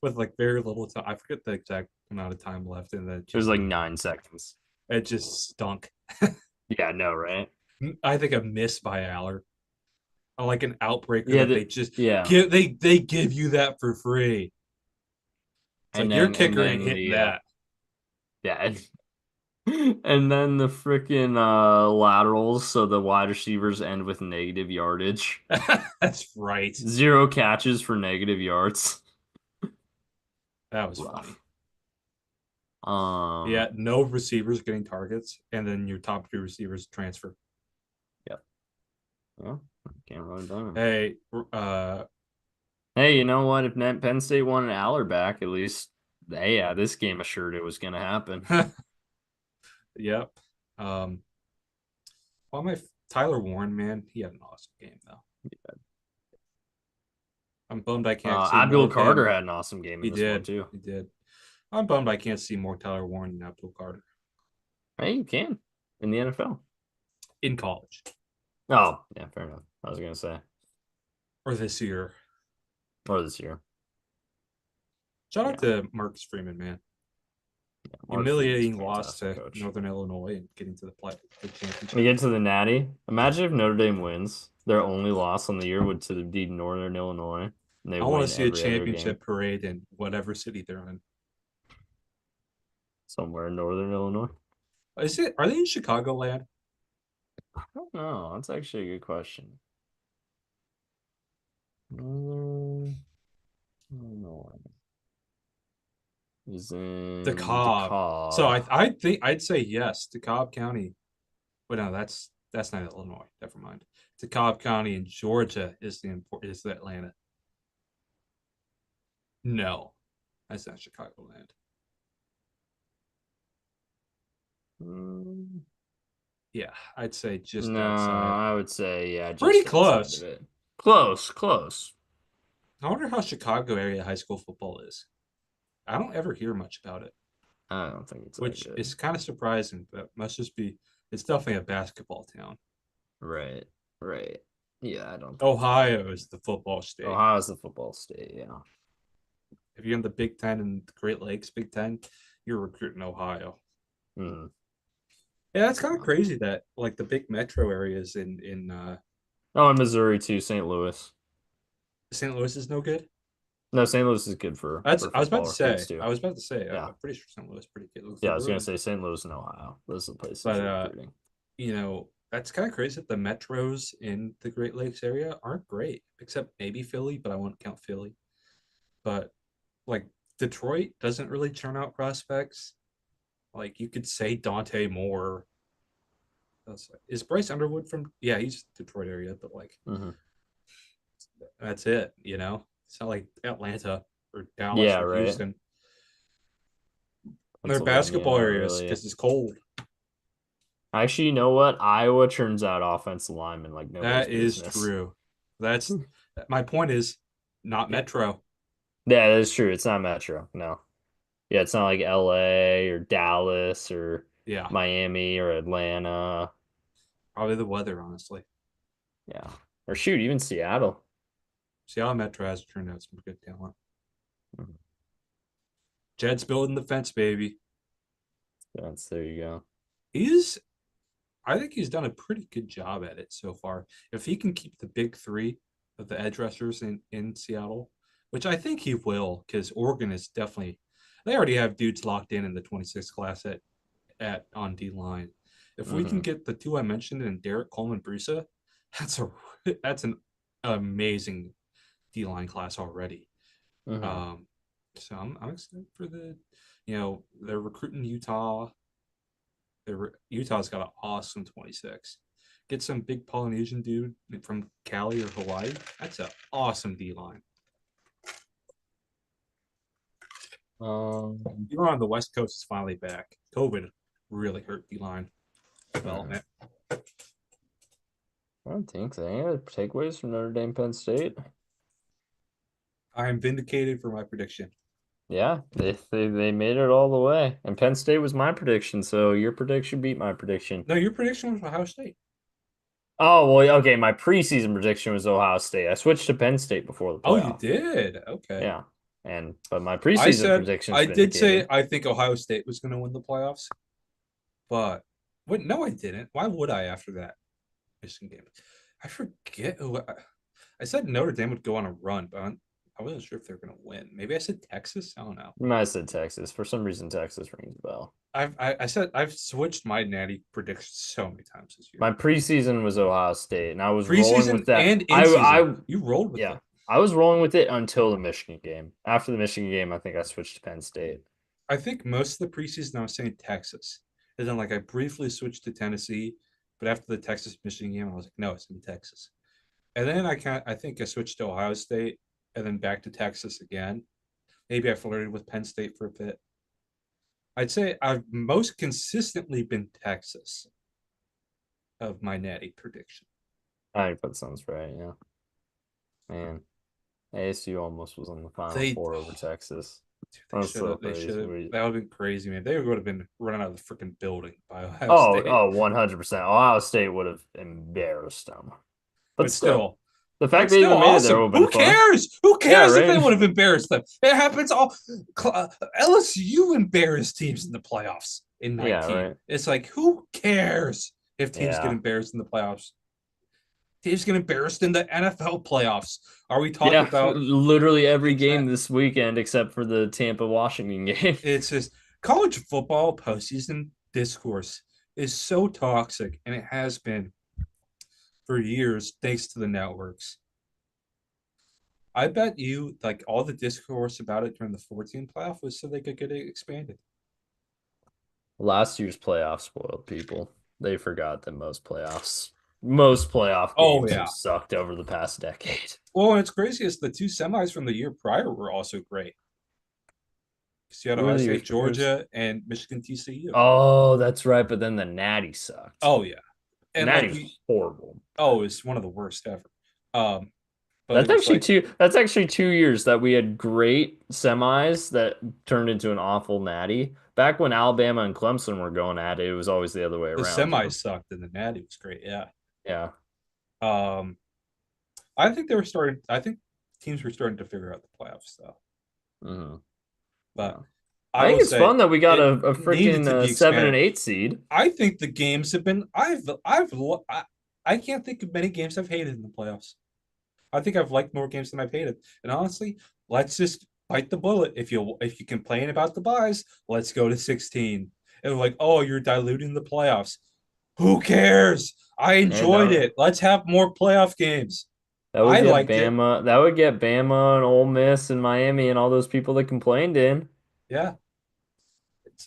with like very little time. I forget the exact amount of time left, and then it was like 9 seconds. it just stunk. Yeah, no, right? I think a miss by Aller, like an outbreaker Yeah, that they just yeah, give. They give you that for free. It's and like your then and kicker ain't then hitting the that. yeah, and then the freaking laterals, so the wide receivers end with negative yardage. That's right. 0 catches for negative yards. That was funny. Rough. Yeah, no receivers getting targets, and then your top two receivers transfer. Yep. Yeah. Can't really blame him. Hey, Hey, you know what? If Penn State wanted Aller back, at least, yeah, this game assured it was going to happen. yep. Well, Tyler Warren, man, he had an awesome game though. I'm bummed I can't see more Abdul of him. Carter had an awesome game He in this one did. too. He did. I'm bummed I can't see more Tyler Warren than Abdul Carter Hey, you can in the NFL. in college Oh, yeah, fair enough. I was gonna say, or this year. or this year. Shout out Yeah, to Marcus Freeman, man. Mark Freeman's a Humiliating loss fantastic to coach. Northern Illinois and getting to the We championship. get to the Natty. Imagine if Notre Dame wins. Their only loss on the year would to be Northern Illinois, and they I want to win see a every other game championship parade in whatever city they're in. somewhere in Northern Illinois. Is it? Are they in Chicagoland? I don't know. That's actually a good question. Northern Illinois is in DeKalb. So DeKalb. I think I'd say yes. DeKalb County. But no, that's not Illinois. Never mind. DeKalb County in Georgia is the Atlanta. No, that's not Chicagoland. Mm, Yeah, I'd say just no, outside. I would say yeah, Pretty just outside of close. it. Close, close. I wonder how Chicago area high school football is. I don't ever hear much about it, I don't think it's that which good. is kind of surprising, but must just be it's definitely a basketball town. Right, right. Yeah, I don't think it's very Ohio good. is the football state. Ohio's the football state, yeah. If you're in the Big Ten and the Great Lakes Big Ten, you're recruiting Ohio. Mm. Yeah, that's kind of crazy that like the big metro areas in Oh, and Missouri too, St. Louis. St. Louis is no good. No, St. Louis is good That's for I was about football to recruits say. too. I was about to say. Yeah. I'm pretty sure St. Louis is pretty good. Looks Yeah, like I was gonna really, say St. Louis and Ohio. Those are the places but for recruiting. that's kind of crazy that the metros in the Great Lakes area aren't great, except maybe Philly, but I won't count Philly. But like Detroit doesn't really churn out prospects. Like you could say Dante Moore. Is Bryce Underwood from? Yeah, he's Detroit area, but like Hmm. that's it. It's not like Atlanta or Dallas Yeah, or right. Houston. They're Pennsylvania, basketball not areas really. because it's cold. Actually, you know what? Iowa turns out offensive linemen like nobody's That is business. true. That's my point is not Yeah. Metro. Yeah, that's true. It's not Metro. No. Yeah, it's not like LA or Dallas or Yeah, Miami or Atlanta. probably the weather, honestly. Yeah. Or shoot, even Seattle. Seattle Metro has turned out some good talent. Mhm. Jed's building the fence, baby. There you go. He's I think he's done a pretty good job at it so far. If he can keep the big three of the edge rushers in Seattle, which I think he will, because Oregon is definitely they already have dudes locked in the 26th class at on D line. If we can Hmm. get the two I mentioned and Derek Coleman Brisa, that's a that's an amazing D line class already. Hmm. Um, so I'm excited for they're recruiting Utah. Utah's got an awesome 26. Get some big Polynesian dude from Cali or Hawaii. That's an awesome D line. Even on the West Coast is finally back. COVID really hurt D line development. I don't think so. Any other takeaways from Notre Dame Penn State? I am vindicated for my prediction. Yeah, they made it all the way. And Penn State was my prediction, so your prediction beat my prediction. No, your prediction was Ohio State. Oh, well, okay, my preseason prediction was Ohio State. I switched to Penn State before the Oh, you playoff. did. Okay. Yeah. But my preseason prediction's I did say vindicated. I think Ohio State was going to win the playoffs, but no, I didn't. Why would I after that Michigan game? I forget who I said Notre Dame would go on a run, but I wasn't sure if they were going to win. Maybe I said Texas. I don't know. You might have said Texas. For some reason, Texas rings a bell. I said I've switched my natty predictions so many times this year. My preseason was Ohio State, and I was rolling with Preseason that. and in season, I you rolled with yeah, it. I was rolling with it until the Michigan game. After the Michigan game, I think I switched to Penn State. I think most of the preseason I was saying Texas, and then I briefly switched to Tennessee, but after the Texas Michigan game, I was like, no, it's in Texas. And then I think I switched to Ohio State and then back to Texas again. Maybe I flirted with Penn State for a bit. I'd say I've most consistently been Texas of my natty prediction. I think that sounds right. Yeah, man. ASU almost was on the Final They Four over Texas. they That's should so have they crazy. should have that would have been crazy, man. They would have been running out of the freaking building by Ohio Oh, State. oh, 100%. Ohio State would have embarrassed them. But But still, still, the fact but they still even made it there awesome. would have been Who fun. cares? Who Yeah, cares if they right? would have embarrassed them? It happens all. LSU embarrassed teams in the playoffs in Yeah, 19. right. It's like, who cares if teams get Yeah. embarrassed in the playoffs? Teams get embarrassed in the NFL playoffs. Are we talking Yeah, about literally every game exact? this weekend except for the Tampa Washington game. It's just college football postseason discourse is so toxic, and it has been for years, thanks to the networks. I bet you like all the discourse about it during the 14 playoff was so they could get it expanded. Last year's playoff spoiled people. They forgot that most playoff Oh games have yeah. sucked over the past decade. Well, and it's crazy is the two semis from the year prior were also great. Because you had Who were Ohio the State, years? Georgia, and Michigan, TCU. Oh, that's right. But then the Natty sucked. Oh yeah, The and Natty like was we, horrible. oh, it's one of the worst ever. Um, but it That's was actually like two. That's actually 2 years that we had great semis that turned into an awful Natty. Back when Alabama and Clemson were going at it, it was always the other way the around. semis sucked and the Natty was great. Yeah. Yeah. Um, I think they were starting. I think teams were starting to figure out the playoffs though. Hmm. But Yeah. I I think will it's say fun that we got it a needed freaking to be 7 and 8 seed. I think the games have been. I can't think of many games I've hated in the playoffs. I think I've liked more games than I've hated. And honestly, let's just bite the bullet. If you complain about the buys, let's go to 16. And like, oh, you're diluting the playoffs. Who cares? I And enjoyed it. Let's have more playoff games. that would I get liked it. Bama. That would get Bama and Ole Miss and Miami and all those people that complained in. Yeah.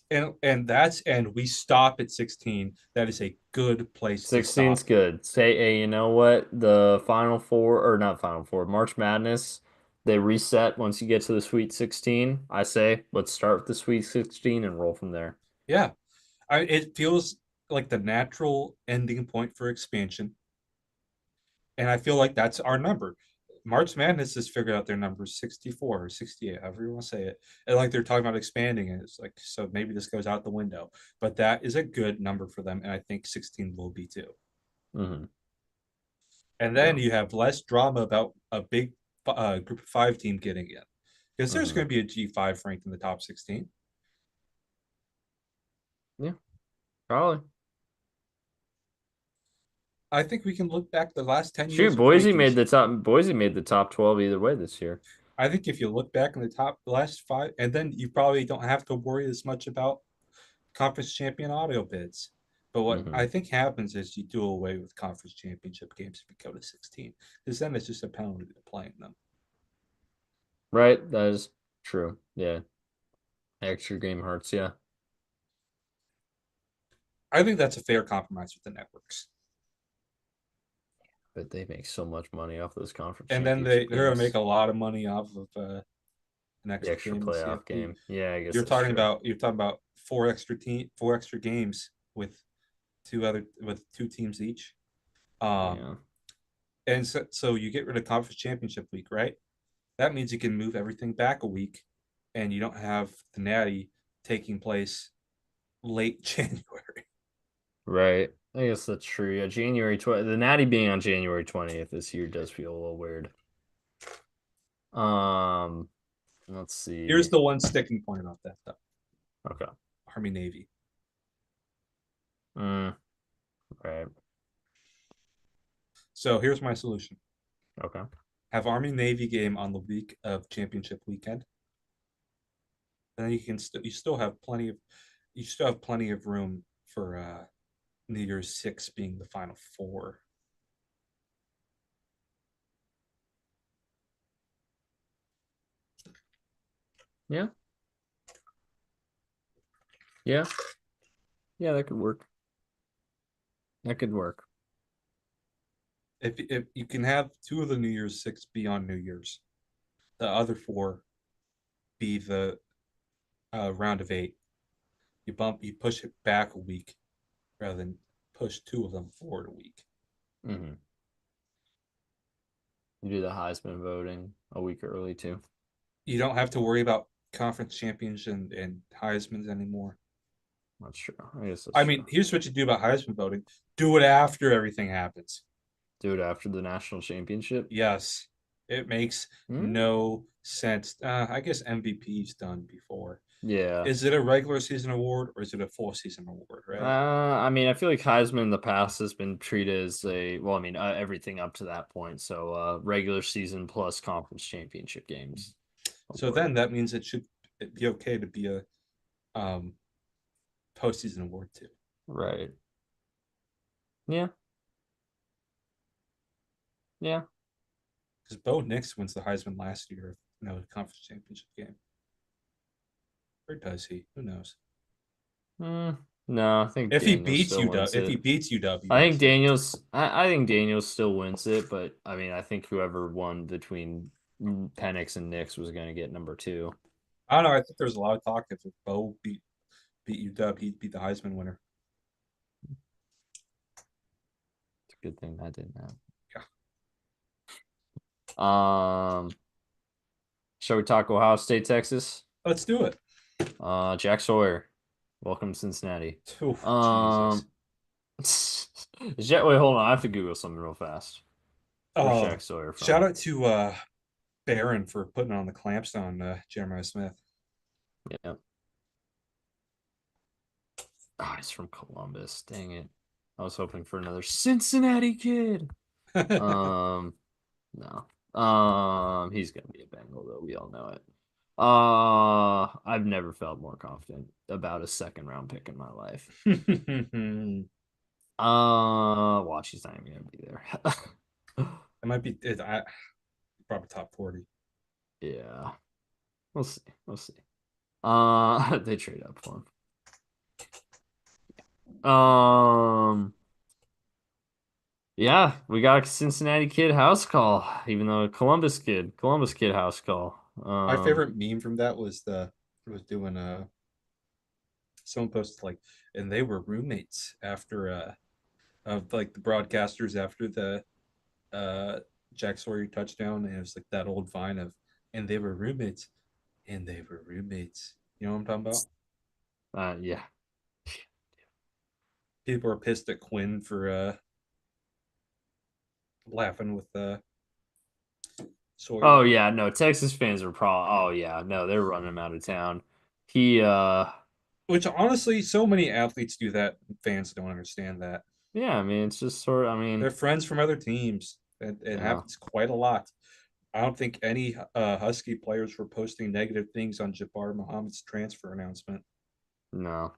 And we stop at 16. That is a good place to 16's stop. good. Say, hey, you know what? The Final Four, or not Final Four, March Madness, they reset once you get to the Sweet 16. I say, let's start with the Sweet 16 and roll from there. Yeah. It feels like the natural ending point for expansion. And I feel like that's our number. March Madness has figured out their number 64 or 68, however you want to say it. And like they're talking about expanding it. It's like, so maybe this goes out the window. But that is a good number for them. And I think 16 will be too. Hmm. And Yeah. then you have less drama about a big group of five team getting in. Because there's Hmm. going to be a G5 ranked in the top 16. Yeah, probably. I think we can look back the last 10 Shoot, years of Boise made rankings. the top. Boise made the top 12 either way this year. I think if you look back in the top last five, and then you probably don't have to worry as much about conference champion auto bids. But what Hmm. I think happens is you do away with conference championship games if you go to 16, because then it's just a penalty to playing them. Right? That is true. Yeah. Extra game hurts. Yeah. I think that's a fair compromise with the networks. But they make so much money off those conference And then championship they're gonna make games. a lot of money off of an The extra extra game in playoff CFP. game. Yeah, I guess that's true. You're talking about four extra games with two teams each. Um, Yeah. and so you get rid of conference championship week, right? That means you can move everything back a week, and you don't have the Natty taking place late January. Right. I guess that's true. Yeah, January 20th. The Natty being on January 20th this year does feel a little weird. Um, let's Here's see. the one sticking point about that, though. Okay. Army Navy. Mm, right. So here's my solution: Okay. have Army Navy game on the week of championship weekend, and then you still have plenty of room for New Year's Six being the final four. Yeah. Yeah. Yeah, that could work. That could work. if you can have two of the New Year's Six be on New Year's, the other four be the round of eight. You push it back a week rather than push two of them forward a week. Mm-hmm. You do the Heisman voting a week early too. You don't have to worry about conference champions and Heisman's anymore. That's true. I guess that's I true. mean, here's what you do about Heisman voting: do it after everything happens. Do it after the national championship. Yes, it makes Hmm? no sense. I guess MVP's done before. Yeah. Is it a regular season award or is it a full season award? Right? I mean, I feel like Heisman in the past has been treated as well, I mean, everything up to that point. So, regular season plus conference championship games So award. then that means it should be okay to be a um, postseason award too. Right. Yeah. Yeah. Because Bo Nix wins the Heisman last year, no conference championship game. Or does he? Who knows? Mm, no, I think Daniel still wins If he it. beats UW, yes. I think Daniels still wins it, but I mean, I think whoever won between Penix and Nix was going to get number two. I don't know. I think there's a lot of talk if Bo beat UW, he'd be the Heisman winner. It's a good thing that didn't happen. Yeah, Shall we talk Ohio State, Texas? let's do it. Jack Sawyer, welcome to Cincinnati. Oh, Jesus. Um, wait, hold on, I have to Google something real fast. Where's Uh, Jack Sawyer Shout from? out to Barron for putting on the clamps on Jeremiah Smith. Yeah, he's from Columbus. Dang it, I was hoping for another Cincinnati kid. Um, no. He's gonna be a Bengal though. We all know it. I've never felt more confident about a second round pick in my life. It Watch, he's not even gonna be there. might be probably top 40. Yeah, we'll see. We'll see. They trade up for him. Yeah, we got a Cincinnati kid house call, even though a Columbus kid house call. My favorite meme from that was doing someone posted like, and they were roommates after of like the broadcasters after the uh Jack Sawyer touchdown, and it was like that old vine of, and they were roommates, and they were roommates. You know what I'm talking about? Yeah. People are pissed at Quinn for laughing with Oh Sawyer. yeah, no, Texas fans are probably. Oh yeah, no, they're running him out of town. He, Which honestly, so many athletes do that. Fans don't understand that. yeah, I mean, it's just sort of. I mean, They're friends from other teams. It yeah, happens quite a lot. I don't think any Husky players were posting negative things on Jabbar Muhammad's transfer announcement. no,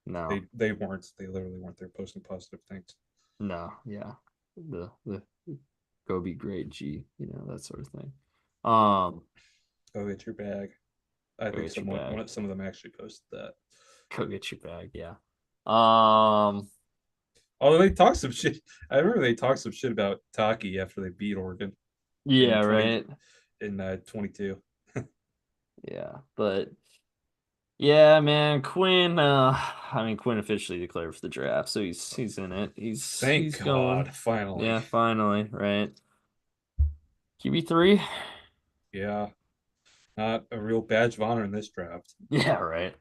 no, They weren't. They literally weren't. They're posting positive things. no, yeah, the go be great, G, that sort of thing. Um, Go get your bag. I go think get your bag. some of them actually posted that. Go get your bag. Yeah. Um, Although they talked some shit. I remember they talked some shit about Taki after they beat Oregon in yeah, 20 right. in 22. Yeah, but yeah, man, Quinn. I mean, Quinn officially declared for the draft, so he's in it. Thank He's going. God, finally. Yeah, finally, right. QB3. Yeah, not a real badge of honor in this draft. Yeah, right.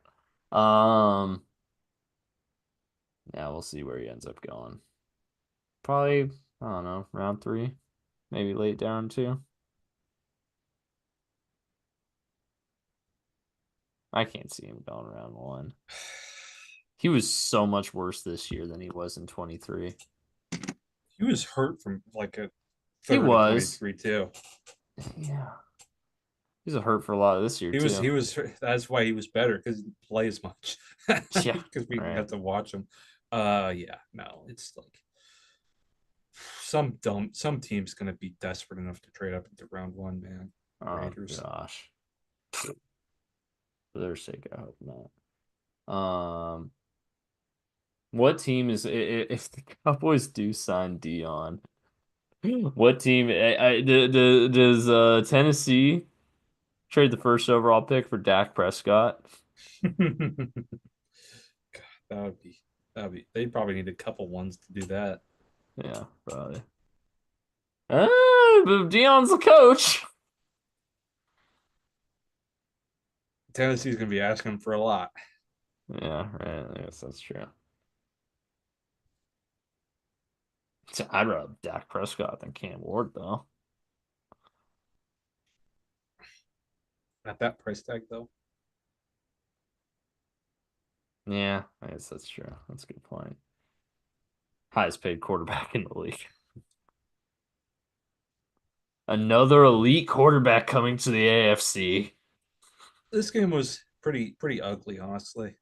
Um, yeah, we'll see where he ends up going. Probably, I don't know, round three, maybe late down two. I can't see him going round one. He was so much worse this year than he was in 23. He was hurt from like a He third of was. 23 too. Yeah. He's a hurt for a lot of this year He too. was that's why he was better because he didn't play as much Yeah, because we didn't right. have to watch him. Yeah, no, it's like some team's gonna be desperate enough to trade up into round one, man. Oh Raiders. gosh. For their sake, I hope not. What team is if the Cowboys do sign Dion? What team? Does Tennessee trade the first overall pick for Dak Prescott? God, that would be they'd probably need a couple ones to do that. Yeah, probably. But Dion's the coach. Tennessee's gonna be asking for a lot. Yeah, right. I guess that's true. I'd rather Dak Prescott than Cam Ward, though. At that price tag though. Yeah, I guess that's true. That's a good point. Highest paid quarterback in the league. Another elite quarterback coming to the AFC. This game was pretty ugly, honestly.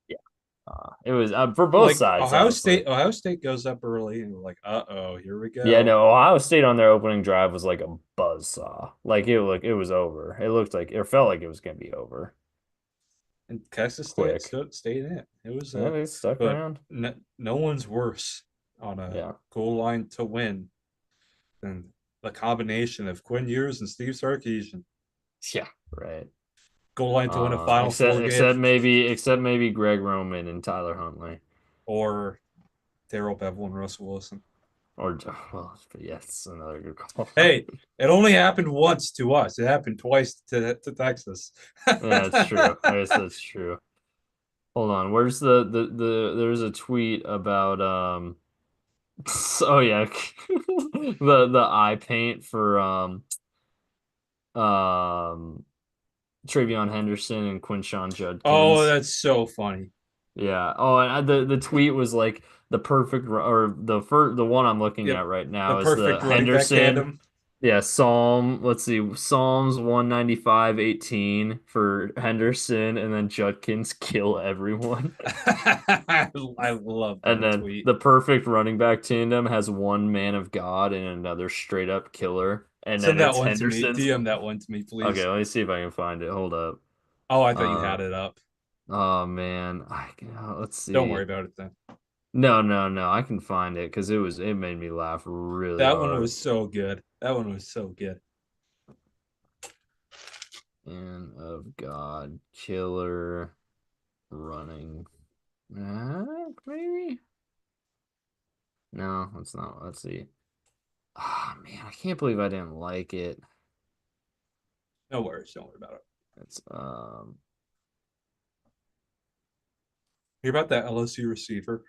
Yeah, it was for both Like sides, honestly. Ohio State goes up early and we're like, uh-oh, here we Yeah, go. no, Ohio State on their opening drive was like a buzzsaw. Like it was over. It looked like it felt like it was gonna be over And Texas State quick. stayed in it. It was Yeah, they stuck but around. no one's worse on a Yeah, goal line to win than the combination of Quinn Ewers and Steve Sarkisian. yeah, right. Goal line to win a Final Except Four game, except maybe Greg Roman and Tyler Huntley, or Daryl Bevel and Russell Wilson. or well, but yes, another good call. Hey, it only happened once to us. It happened twice to Texas. Yeah, that's true. I guess that's true. Hold on, where's there's a tweet about oh yeah, the eye paint for um Travion Henderson and Quinshawn Oh, Judkins. that's so funny. Yeah. Oh, and the tweet was like the perfect or the one I'm looking Yep, at right the now is the perfect running back Henderson. tandem. Yeah, let's see, Psalms 195:18 for Henderson, and then Judkins kill everyone. I love And that then tweet. the perfect running back tandem has one man of God and another straight up killer. And then Send that it's one to me. Henderson's. DM that one to me, Okay, please. let me see if I can find it. Hold up. Oh, I thought you Uh, had it up. oh man, let's Don't worry see. about it then. No, I can find it because it made me laugh really That one hard. was so good. That one was so good. Man of God, killer, running. Maybe. No, that's not. Let's see. Ah, man, I can't believe I didn't like it. No worries. Don't worry about it. It's Hear about that LSU receiver?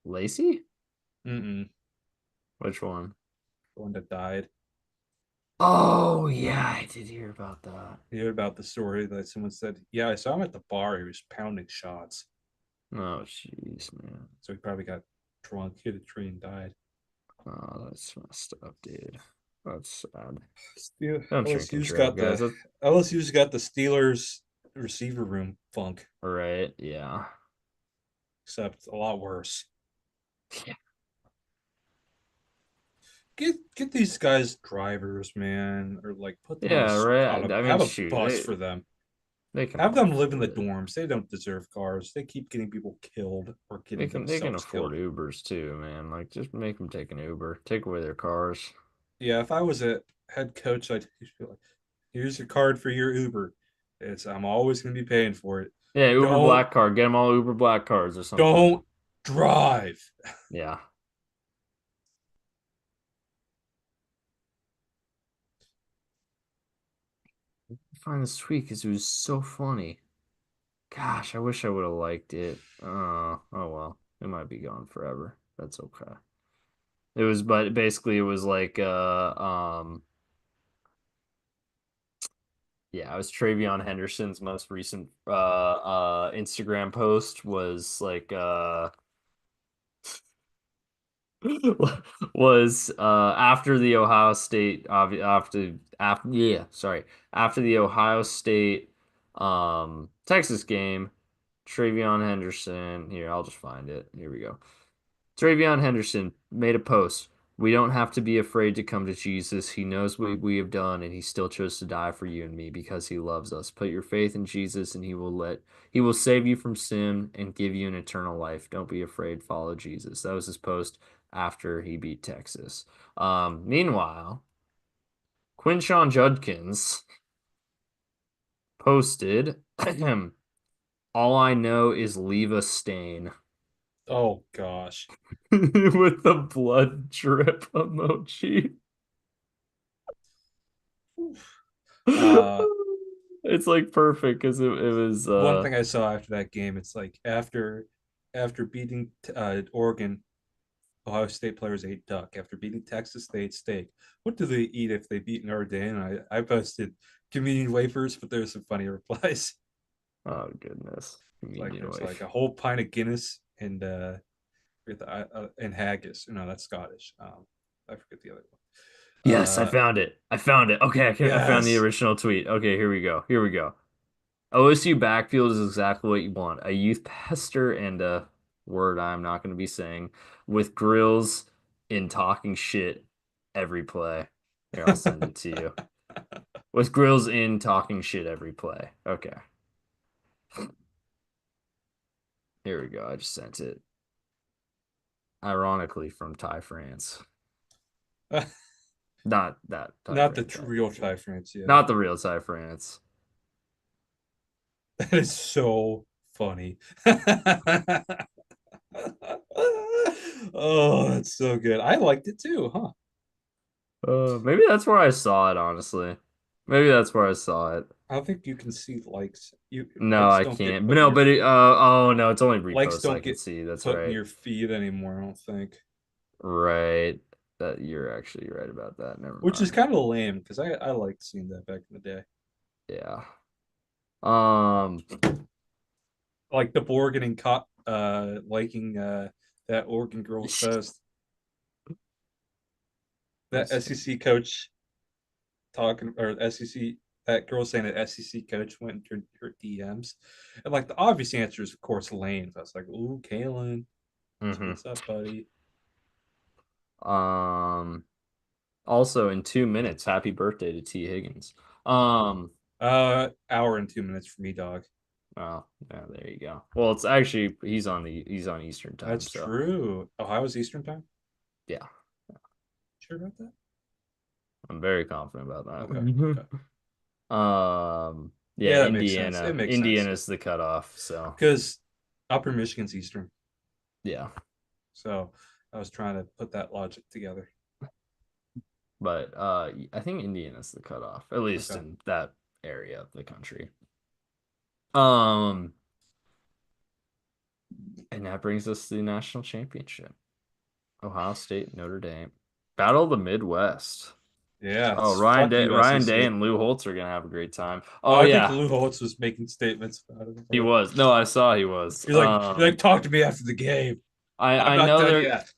Lacey? Mm-mm. Which one? The one that died. Oh yeah, I did hear about that. You heard about the story that someone said, yeah, I saw him at the bar. He was pounding shots. Oh jeez, man. So he probably got drunk, hit a tree, and died. Oh, that's messed up, dude. That's sad. Yeah, Don't drink and drive, guys. That's LSU's got the Steelers receiver room funk, right. Yeah. except a lot worse. Yeah. Get these guys drivers, man, or like put them Yeah, right. I mean, have a shoot, bus for them. they can Have all them live in the afford it. dorms. They don't deserve cars. They keep getting people killed or getting They can themselves afford killed. Ubers too, man. Like just make them take an Uber. Take away their cars. Yeah, if I was a head coach, I'd just be like, "Here's your card for your Uber. It's I'm always going to be paying for it. Yeah, Uber Don't Black Card. Get them all Uber Black Cards or something. don't drive." Yeah. I find this tweet because it was so funny. Gosh, I wish I would have liked it. Oh well, it might be gone forever. That's okay. It was, but basically, it was like, yeah, it was Travion Henderson's most recent Instagram post was like was after the Ohio State after the Ohio State Texas game, Travion Henderson. Here, I'll just find it. Here we go. Travion Henderson made a post. We don't have to be afraid to come to Jesus. He knows what we have done, and he still chose to die for you and me because he loves us. Put your faith in Jesus, and he will save you from sin and give you an eternal life. Don't be afraid. Follow Jesus. That was his post after he beat Texas. Meanwhile, Quinshon Judkins posted, all I know is leave a stain Oh gosh. with the blood drip emoji. Uh, It's like perfect because it was One thing I saw after that game, it's like after beating Oregon, Ohio State players ate duck. After beating Texas, they ate steak. What do they eat if they beat Notre Dame? I posted communion wafers, but there's some funny replies. oh goodness. Like Communion there's like wife. a whole pint of Guinness and haggis. No, that's Scottish. I forget the other one. Yes, I found it. I found it. Okay, I found the Yes. original tweet. Okay, here we go. Here we go. OSU backfield is exactly what you want. A youth pastor and a word I'm not going to be saying with grills in talking shit every play. Here, I'll send it to you. With grills in talking shit every play. Okay. Here we go. I just sent it. Ironically from Thai France. Not that Thai Not the France real actually. Thai France, yeah. Not the real Thai France. That is so funny. Oh, that's so good. I liked it too, huh? Maybe that's where I saw it, honestly. Maybe that's where I saw it. I don't think you can see likes. You No, likes I don't get can't. put in No, your but oh no, it's only likes reposts I don't can get see. That's put in right. your feed anymore, I don't think. Right. That you're actually right about that. Never Which is mind. kind of lame because I liked seeing that back in the day. Yeah. Um, Like the boar getting caught liking that Oregon girl's post. That that's SEC funny. coach talking or SEC that girl saying that SEC coach went into her DMs. And like the obvious answer is of course Lane. So I was like, ooh, Kalen, Hmm. what's up, buddy? Um, Also in 2 minutes, happy birthday to T. Higgins. Um, Hour and 2 minutes for me, dog. oh, yeah, there you go. Well, it's actually he's on Eastern time, That's so true. Ohio's Eastern time? yeah, Sure about that? I'm very confident about Okay. Okay. that. Yeah, Yeah, that makes sense. It makes sense. Indiana's the cutoff, so Because Upper Michigan's Eastern. yeah. So I was trying to put that logic together. But I think Indiana's the cutoff, at least Okay. in that area of the country. Um, and that brings us to the national championship. Ohio State, Notre Dame. Battle of the Midwest. Yeah, Oh, fuck you, Ryan Day SEC. and Lou Holtz are gonna have a great time. Oh, Oh I think yeah, Lou Holtz was making statements about it. he But was. No, I saw he was. you're like, talk to me after the game. I'm I not know done yet.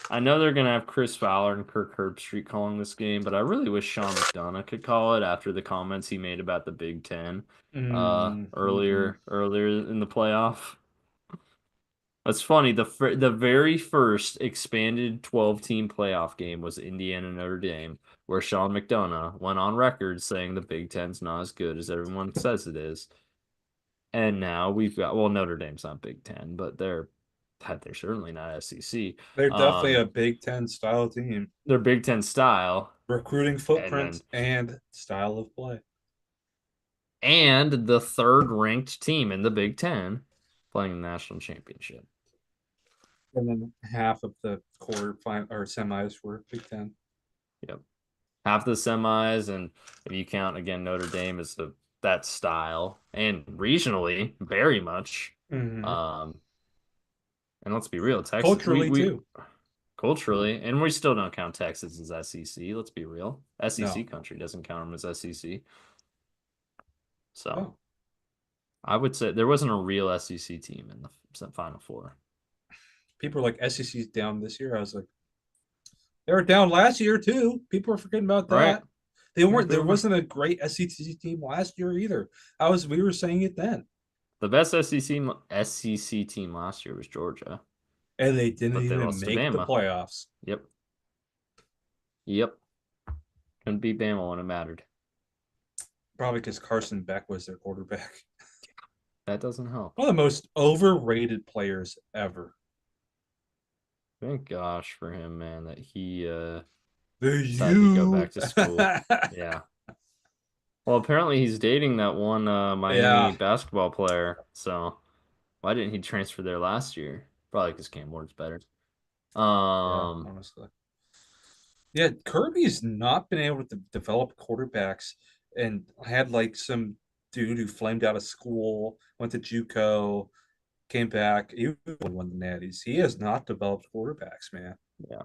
I know they're gonna have Chris Fowler and Kirk Herbstreit calling this game, but I really wish Sean McDonough could call it after the comments he made about the Big Ten Mm-hmm. earlier in the playoff. That's funny. The very first expanded 12-team playoff game was Indiana Notre Dame, where Sean McDonough went on record saying the Big Ten's not as good as everyone says it is. And now we've got, well, Notre Dame's not Big Ten, but they're certainly not SEC. They're definitely Um, a Big Ten style team. they're Big Ten style, Recruiting and footprint then and style of play. and the third ranked team in the Big Ten playing the national championship. And then half of the quarter final or semis were Big Ten. Yep. Half the semis, and if you count again, Notre Dame is that style, and regionally, very much. Mm-hmm. Um, and let's be real, Texas, Culturally we too. culturally, and we still don't count Texas as SEC. Let's be real, No, SEC country doesn't count them as SEC. So no. I would say there wasn't a real SEC team in the Final Four. People are like SEC's down this year. I was like, they were down last year too. People are forgetting about Right? that. They Yeah, weren't. they There were wasn't a great SEC team last year either. I was. We were saying it then, the best SEC team last year was Georgia, and they didn't but they even lost to make the Bama. playoffs. Yep. Yep. Couldn't beat Bama when it mattered. Probably because Carson Beck was their quarterback. That doesn't help. One of the most overrated players ever. Thank gosh for him, man, that he The decided to go you. back to school. Yeah. Well, apparently he's dating that one Miami Yeah. basketball player. So why didn't he transfer there last year? Probably because Cam Ward's better. Yeah, Um, honestly. Yeah, Kirby's not been able to develop quarterbacks and had like some dude who flamed out of school, went to JUCO, came back. He won the Natties. He has not developed quarterbacks, man. yeah.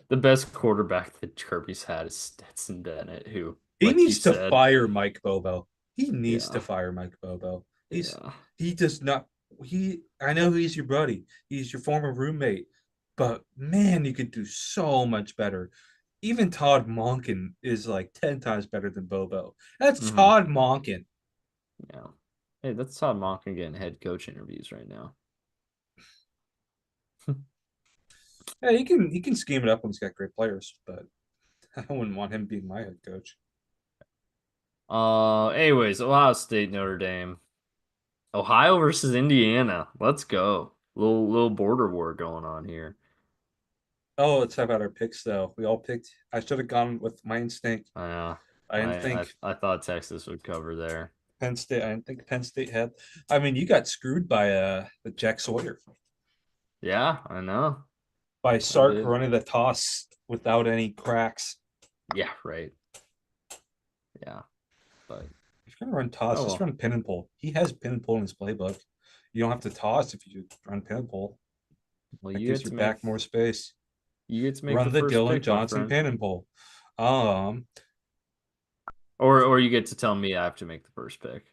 The best quarterback that Kirby's had is Stetson Bennett, who, He like you needs to said, fire Mike Bobo. He needs to yeah, fire Mike Bobo. He's yeah. he does not he I know he's your buddy. He's your former roommate. But man, you could do so much better. Even Todd Monken is like 10 times better than Bobo. That's Hmm. Todd Monken. Yeah. Hey, that's Todd Monken getting head coach interviews right now. Yeah, he can scheme it up when he's got great players, but I wouldn't want him being my head coach. Anyways, Ohio State, Notre Dame. Ohio versus Indiana. Let's go. Little border war going on here. Oh, let's have out our picks though. We all picked. I should have gone with my instinct. Uh, I didn't think I thought Texas would cover there. Penn State. I didn't think Penn State had. I mean, you got screwed by the Jack Sawyer Yeah, I know. by I Sark did. running the toss without any cracks. Yeah, right. Yeah, but If you're gonna run toss, oh just well. run pin and pull. He has pin and pull in his playbook. You don't have to toss if you run pin and pull. Well, That you gives get your to make back more space. the Run the first Dylan pick, my Johnson friend. pin and pull. Um, Or you get to tell me I have to make the first pick.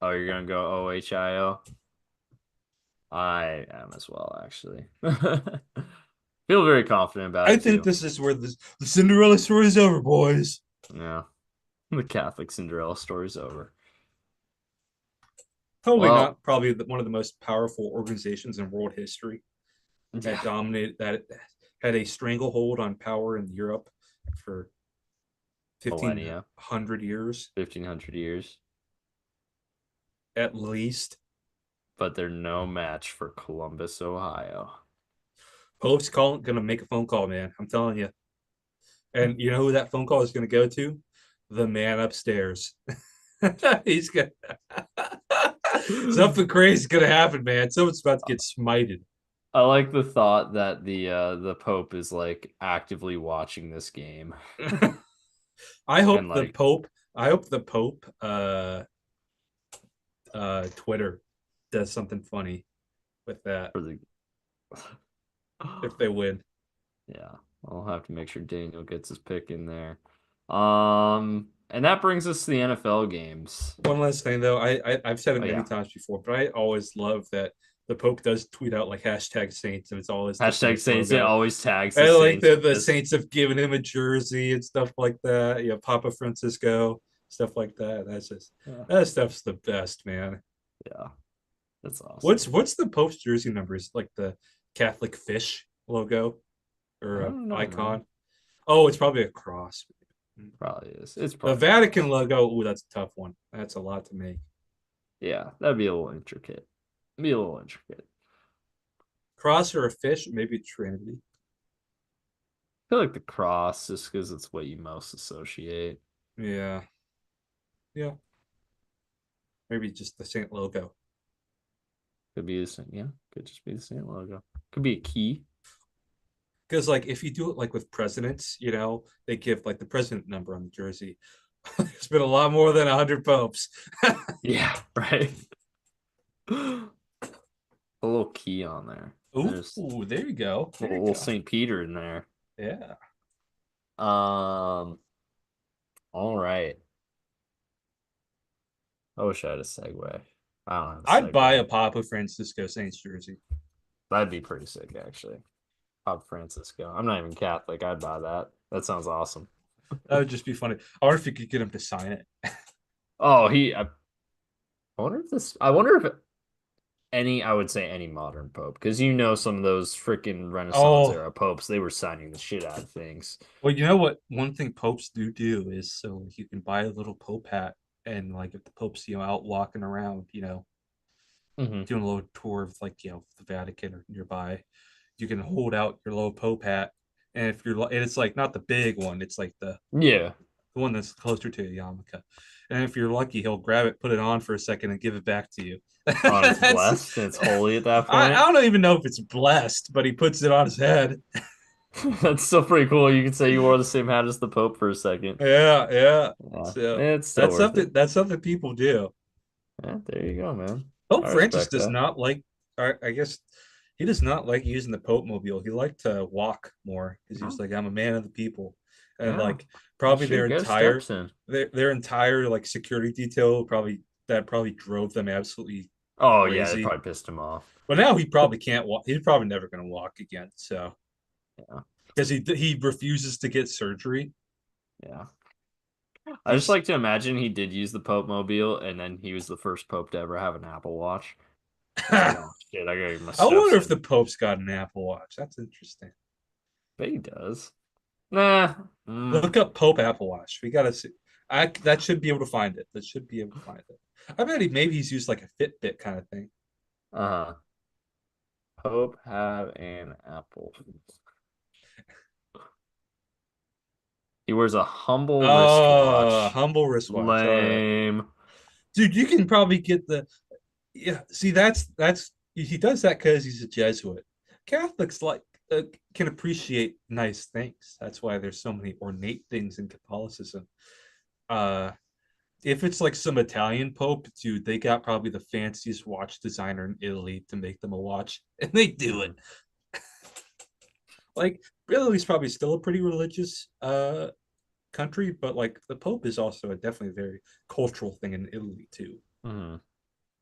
Oh, you're gonna go OHIO? I am as well, actually. Feel very confident about I it think too. this is where the Cinderella story is over, boys. Yeah. The Catholic Cinderella story's over. Totally Well, not probably one of the most powerful organizations in world history that yeah, dominated, that had a stranglehold on power in Europe for millennia, 1,500 years 1500 years, at least. but they're no match for Columbus, Ohio. Pope's gonna make a phone call, man. I'm telling you. And you know who that phone call is gonna go to? The man upstairs. He's gonna something crazy is gonna happen, man. Someone's about to get smited. I like the thought that the Pope is like actively watching this game I and hope the like Pope. I hope the Pope. Twitter does something funny with that for the if they win. yeah, I'll have to make sure Daniel gets his pick in there. And that brings us to the NFL games. One last thing though, I've said it Oh many yeah. times before, but I always love that the Pope does tweet out like hashtag Saints, and it's always this Hashtag nice Saints, it logo. always tags the And like Saints with the this. Saints have given him a jersey and stuff like that. You know, Papa Francisco, stuff like that. That's just Yeah, that stuff's the best, man. yeah, that's awesome. What's the Pope's jersey numbers? Like the Catholic fish logo I or don't know, man. icon? Oh, it's probably a cross. Probably is. It's The probably a Vatican cross. logo, ooh, that's a tough one. That's a lot to make. Yeah, that'd be a little intricate. Be a little intricate. Cross or a fish, maybe Trinity. I feel like the cross, just because it's what you most associate. Yeah, yeah, maybe just the Saint logo. Could be the same. Yeah, could just be the same logo. Could be a key. Because like if you do it like with presidents, they give like the president number on the jersey. There's been a lot more than 100 popes. Yeah, right. A little key on there. There's Ooh, there you go. a There you little go. St. Peter in there. Yeah. Um, all right. I wish I had a segue. I don't have a I'd buy segue. a Papa Francisco Saints jersey. That'd be pretty sick, actually. Pope Francisco. I'm not even Catholic. I'd buy that. That sounds awesome. That would just be funny. I wonder if you could get him to sign it. Oh, I wonder if this. I wonder if I would say any modern pope, because some of those freaking Renaissance Oh, era popes, they were signing the shit out of things. well, you know what? One thing popes do is so you can buy a little pope hat, and like if the pope's out walking around, Hmm. doing a little tour of like the Vatican or nearby, you can hold out your little Pope hat, and if you're, and it's like not the big one, it's like Yeah. the one that's closer to a yarmulke. And if you're lucky, he'll grab it, put it on for a second, and give it back to you. Oh, and it's That's blessed and it's holy at that I point. don't even know if it's blessed, but he puts it on his head. That's still pretty cool. You could say you wore the same hat as the Pope for a second. Yeah, yeah. Yeah, So it's still worth it. that's something people do. Yeah, there you go, man. Pope I Francis respect does that. not like. I guess he does not like using the Pope mobile. He liked to walk more because he Oh, was like, "I'm a man of the people," and yeah, like you probably should get steps in. their entire like security detail probably drove them absolutely Oh yeah, they crazy. probably pissed him off. But now he probably can't walk. He's probably never going to walk again. So Yeah, because he refuses to get surgery. yeah. I just He's like to imagine he did use the Pope mobile, and then he was the first Pope to ever have an Apple Watch. It's like, I oh shit, I gotta get my wonder steps if the in. Pope's got an Apple Watch. That's interesting. But he does. Nah. Mm. Look up Pope Apple Watch. We gotta see. I that should be able to find it. That should be able to find it. I bet maybe he's used like a Fitbit kind of thing. Uh-huh. Pope have an Apple. He wears a humble Oh, wristwatch. humble wristwatch. All right, Lame. dude. You can probably get the yeah. See, that's he does that because he's a Jesuit. Catholics can appreciate nice things. That's why there's so many ornate things in Catholicism. Uh, if it's like some Italian Pope, dude, they got probably the fanciest watch designer in Italy to make them a watch, and they do it. Mhm. Like Italy's probably still a pretty religious country, but like the Pope is also definitely a very cultural thing in Italy too. Mhm.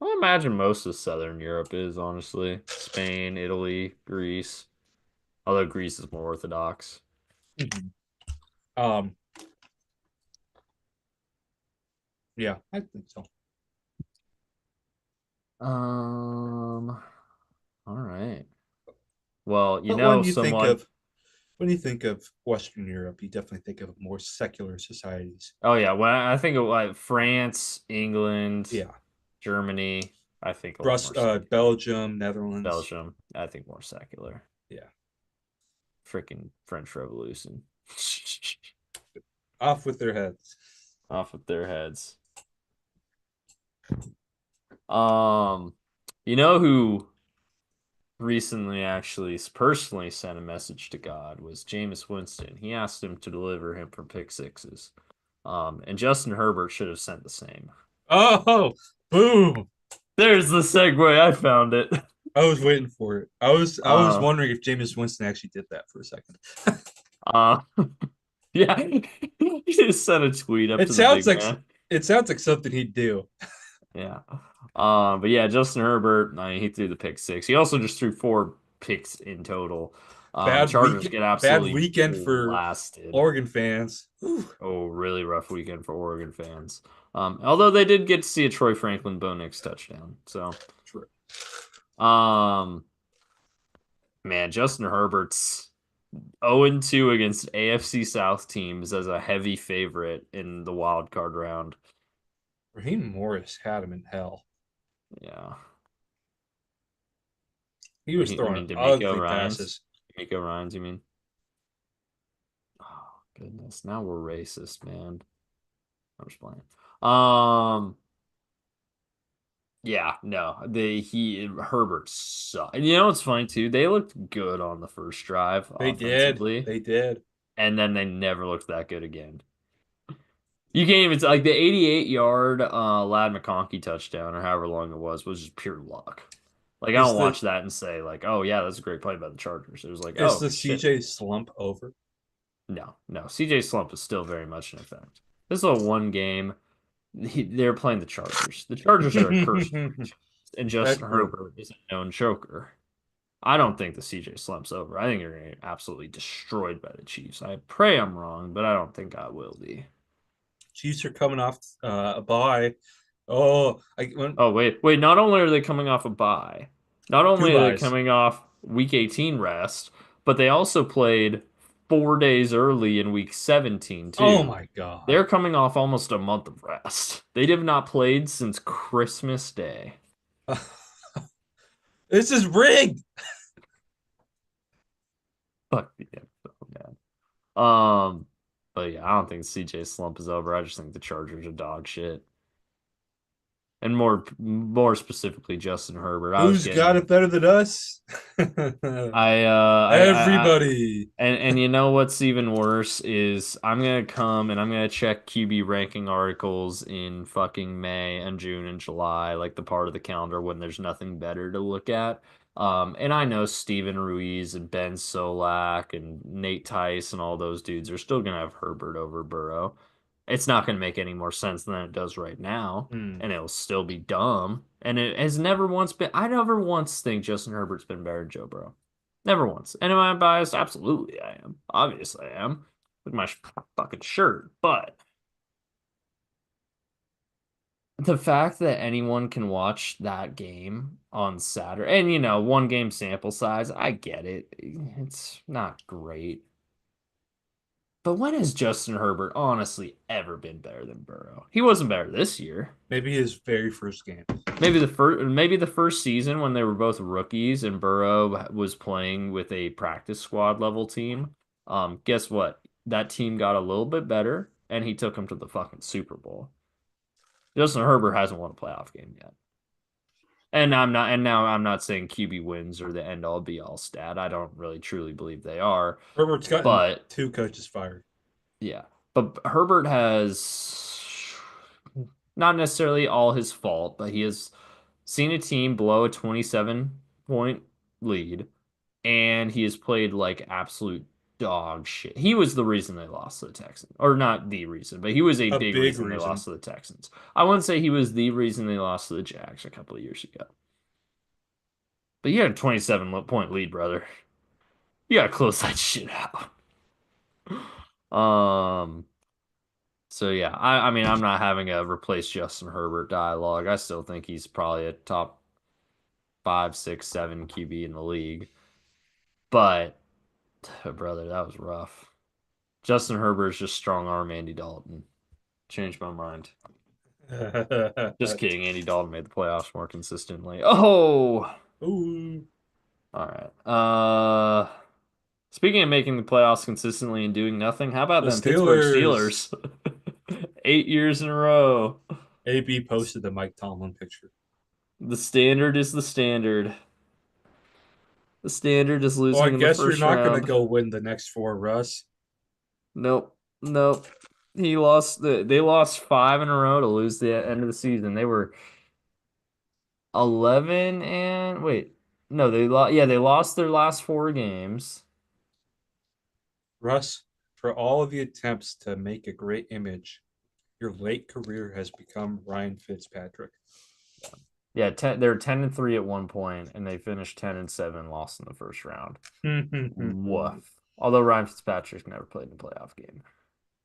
I imagine most of Southern Europe is, honestly. Spain, Italy, Greece. Although Greece is more Orthodox. Mm-hmm. Um, yeah, I think so. All right. Well, But someone. when you think of Western Europe, you definitely think of more secular societies. Oh yeah, when I think of like France, England, Yeah, Germany, I think a lot more secular. Belgium, Netherlands. Belgium, I think more secular. Yeah, Freaking French Revolution. off with their heads. Off with their heads. Um, you know who recently actually personally sent a message to God was Jameis Winston. He asked him to deliver him from pick sixes. And Justin Herbert should have sent the same. Oh, boom! There's the segue. I found it. I was waiting for it. I was Uh, wondering if Jameis Winston actually did that for a second. uh, yeah. He just sent a tweet up It to the sounds big like man. it sounds like something he'd do. Yeah. But yeah, Justin Herbert, I mean, he threw the pick six. He also just threw four picks in total. Chargers get Bad absolutely weekend for blasted. Oregon fans. Whew. Oh, really rough weekend for Oregon fans. Although they did get to see a Troy Franklin Bo Nix touchdown. So, True. um, man, Justin Herbert's 0-2 against AFC South teams as a heavy favorite in the wild card round. Raheem Morris had him in hell. Yeah. He was You throwing mean D'Amico ugly Ryans? passes. D'Amico Ryans, you mean? Oh, goodness. Now we're racist, man. I'm just playing. Yeah, no. Herbert sucked. And you know what's funny too? They looked good on the first drive They did. offensively, They did. and then they never looked that good again. You can't even like the 88-yard Lad McConkey touchdown or however long it was just pure luck. Like I Is don't the watch that and say like, oh yeah, that's a great play by the Chargers. It was like, is oh the shit. CJ slump over? No, no. CJ Slump is still very much in effect. This is a one game. They're playing the Chargers. The Chargers are a cursed franchise, and That's Justin true. Herbert is a known choker. I don't think the CJ Slump's over. I think you're going to get absolutely destroyed by the Chiefs. I pray I'm wrong, but I don't think I will be. Chiefs are coming off a bye. Oh, I went Oh, wait. Not only are they coming off a bye, not two only are they buys. coming off week 18 rest, but they also played 4 days early in week 17, Oh too. my god. They're coming off almost a month of rest. They have not played since Christmas Day. This is rigged. Um, but yeah, I don't think CJ slump is over. I just think the Chargers are dog shit. And more specifically, Justin Herbert. I was Who's got getting it better than us? I Everybody. and you know what's even worse is I'm gonna come and I'm gonna check QB ranking articles in fucking May and June and July, like the part of the calendar when there's nothing better to look at. And I know Steven Ruiz and Ben Solak and Nate Tice and all those dudes are still gonna have Herbert over Burrow. It's not gonna make any more sense than it does right now, Hmm. and it'll still be dumb. And it has never once been. I never once think Justin Herbert's been better than Joe Burrow. Never once. And am I biased? Absolutely, I am. Obviously, I am. With my fucking shirt. But the fact that anyone can watch that game on Saturday, and one game sample size, I get it. It's not great. But when has Justin Herbert honestly ever been better than Burrow? He wasn't better this year. Maybe his very first game. Maybe the first season when they were both rookies and Burrow was playing with a practice squad level team. Guess what? That team got a little bit better and he took them to the fucking Super Bowl. Justin Herbert hasn't won a playoff game yet. And now I'm not saying QB wins are the end all be all stat. I don't really truly believe they are, Herbert's gotten but 2 coaches fired. yeah. But Herbert has not necessarily all his fault, but he has seen a team blow a 27-point lead, and he has played like absolute dog shit. He was the reason they lost to the Texans. Or not the reason, but he was a A big big reason they reason. lost to the Texans. I wouldn't say he was the reason they lost to the Jags a couple of years ago. But you had a 27-point lead, brother. You gotta close that shit out. Um, so yeah, I mean I'm not having a replace Justin Herbert dialogue. I still think he's probably a top 5, 6, 7 QB in the league. But brother, that was rough. Justin Herbert is just strong arm Andy Dalton. Changed my mind. Just kidding. Andy Dalton made the playoffs more consistently. Oh, Ooh, all right. Speaking of making the playoffs consistently and doing nothing, how about the them Pittsburgh Steelers. Steelers? 8 years in a row. AB posted the Mike Tomlin picture. The standard is the standard. The standard is Well, I losing in the guess you're first not going to round. go win the next 4, Russ. Nope. Nope. They lost five in a row to lose the end of the season. They were 11 and wait. No, they lost their last four games. Russ, for all of the attempts to make a great image, your late career has become Ryan Fitzpatrick. Yeah, they were 10-3 at one point and they finished 10-7, lost in the first round. Woof. Although Ryan Fitzpatrick never played in a playoff game.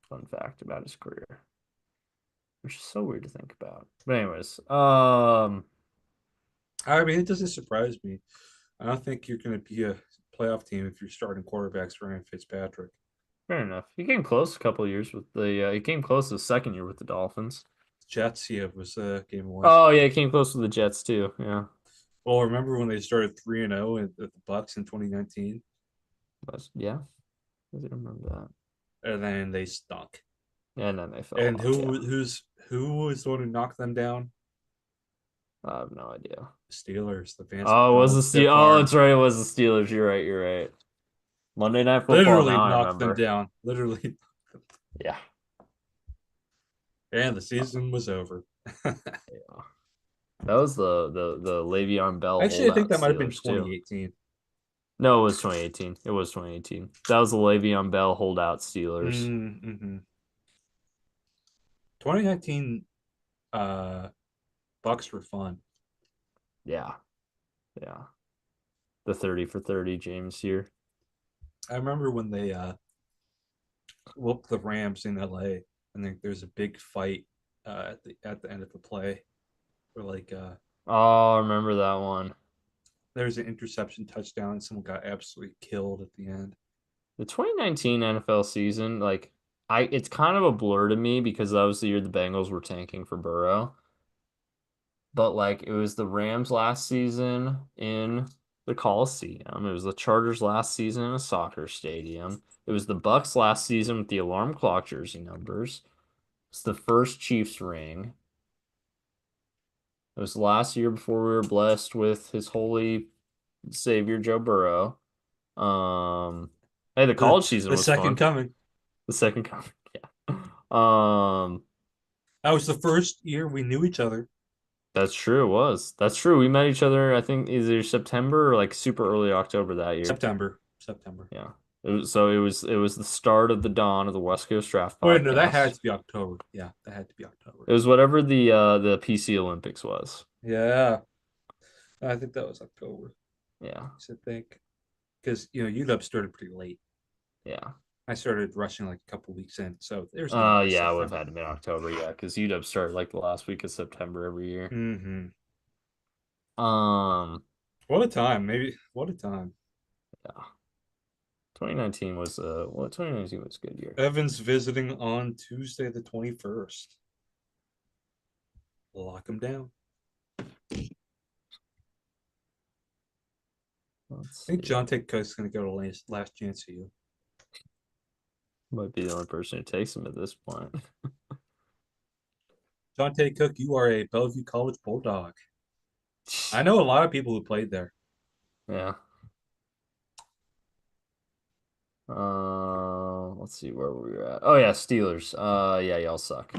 Fun fact about his career. Which is so weird to think about. But anyways, I mean, it doesn't surprise me. I don't think you're going to be a playoff team if you're starting quarterbacks Ryan Fitzpatrick. fair enough. He came close a couple of years with he came close his second year with the Dolphins. Jets, yeah, was game one. Oh yeah, he came close with the Jets too. Yeah. Well, remember when they started 3-0 at the Bucks in 2019, Yeah. I didn't remember that. and then they stunk. And then they fell And off. Yeah. who was the one who knocked them down? I have no idea. Steelers, the Vance Oh, it was McDonald the stiff Steel. Oh, arm, that's right. It was the Steelers. You're right. You're right. Monday Night Football. literally Now I knocked them remember. down. Literally, Yeah. and the season was over. Yeah. That was the Le'Veon Bell Actually, I think holdout that might have been Steelers too. 2018. No, it was 2018. It was 2018. That was the Le'Veon Bell holdout Steelers. Mm-hmm. 2019 Bucks were fun. Yeah. Yeah. The 30 for 30 James here. I remember when they whooped the Rams in LA, and there's a big fight at the end of the play where Oh, I remember that one. there's an interception touchdown and someone got absolutely killed at the end. The 2019 NFL season, it's kind of a blur to me because that was the year the Bengals were tanking for Burrow. But it was the Rams last season in the Coliseum. It was the Chargers last season in a soccer stadium. It was the Bucks last season with the alarm clock jersey numbers. It's the first Chiefs ring. It was last year before we were blessed with his holy savior Joe Burrow. Hey, the The college season the was second fun. coming. The second coming, yeah. That was the first year we knew each other. That's true. It was. That's true. We met each other, I think, either September or like super early October that year. September. September. Yeah. It was the start of the dawn of the West Coast Draft Wait, no, that had podcast. to be October. Yeah, that had to be It October. was whatever the PC Olympics was. Yeah, I think that was October. Yeah. I think because UW started pretty late. Yeah. I started rushing like a couple weeks in, so there's a little bit of Yeah, it would have September. had to be October, yeah, because UW started like the last week of September every year. Mm-hmm. Um, What a time! Maybe what a time. yeah. 2019 was 2019 was a good year. Evans visiting on Tuesday the 21st. Lock him down. Let's I think see. John Tate Cook's going to go to last chance of you. Might be the only person who takes him at this point. John Tate Cook, you are a Bellevue College Bulldog. I know a lot of people who played there. Yeah. Let's see where we were at. Oh yeah, Steelers. Yeah, y'all suck.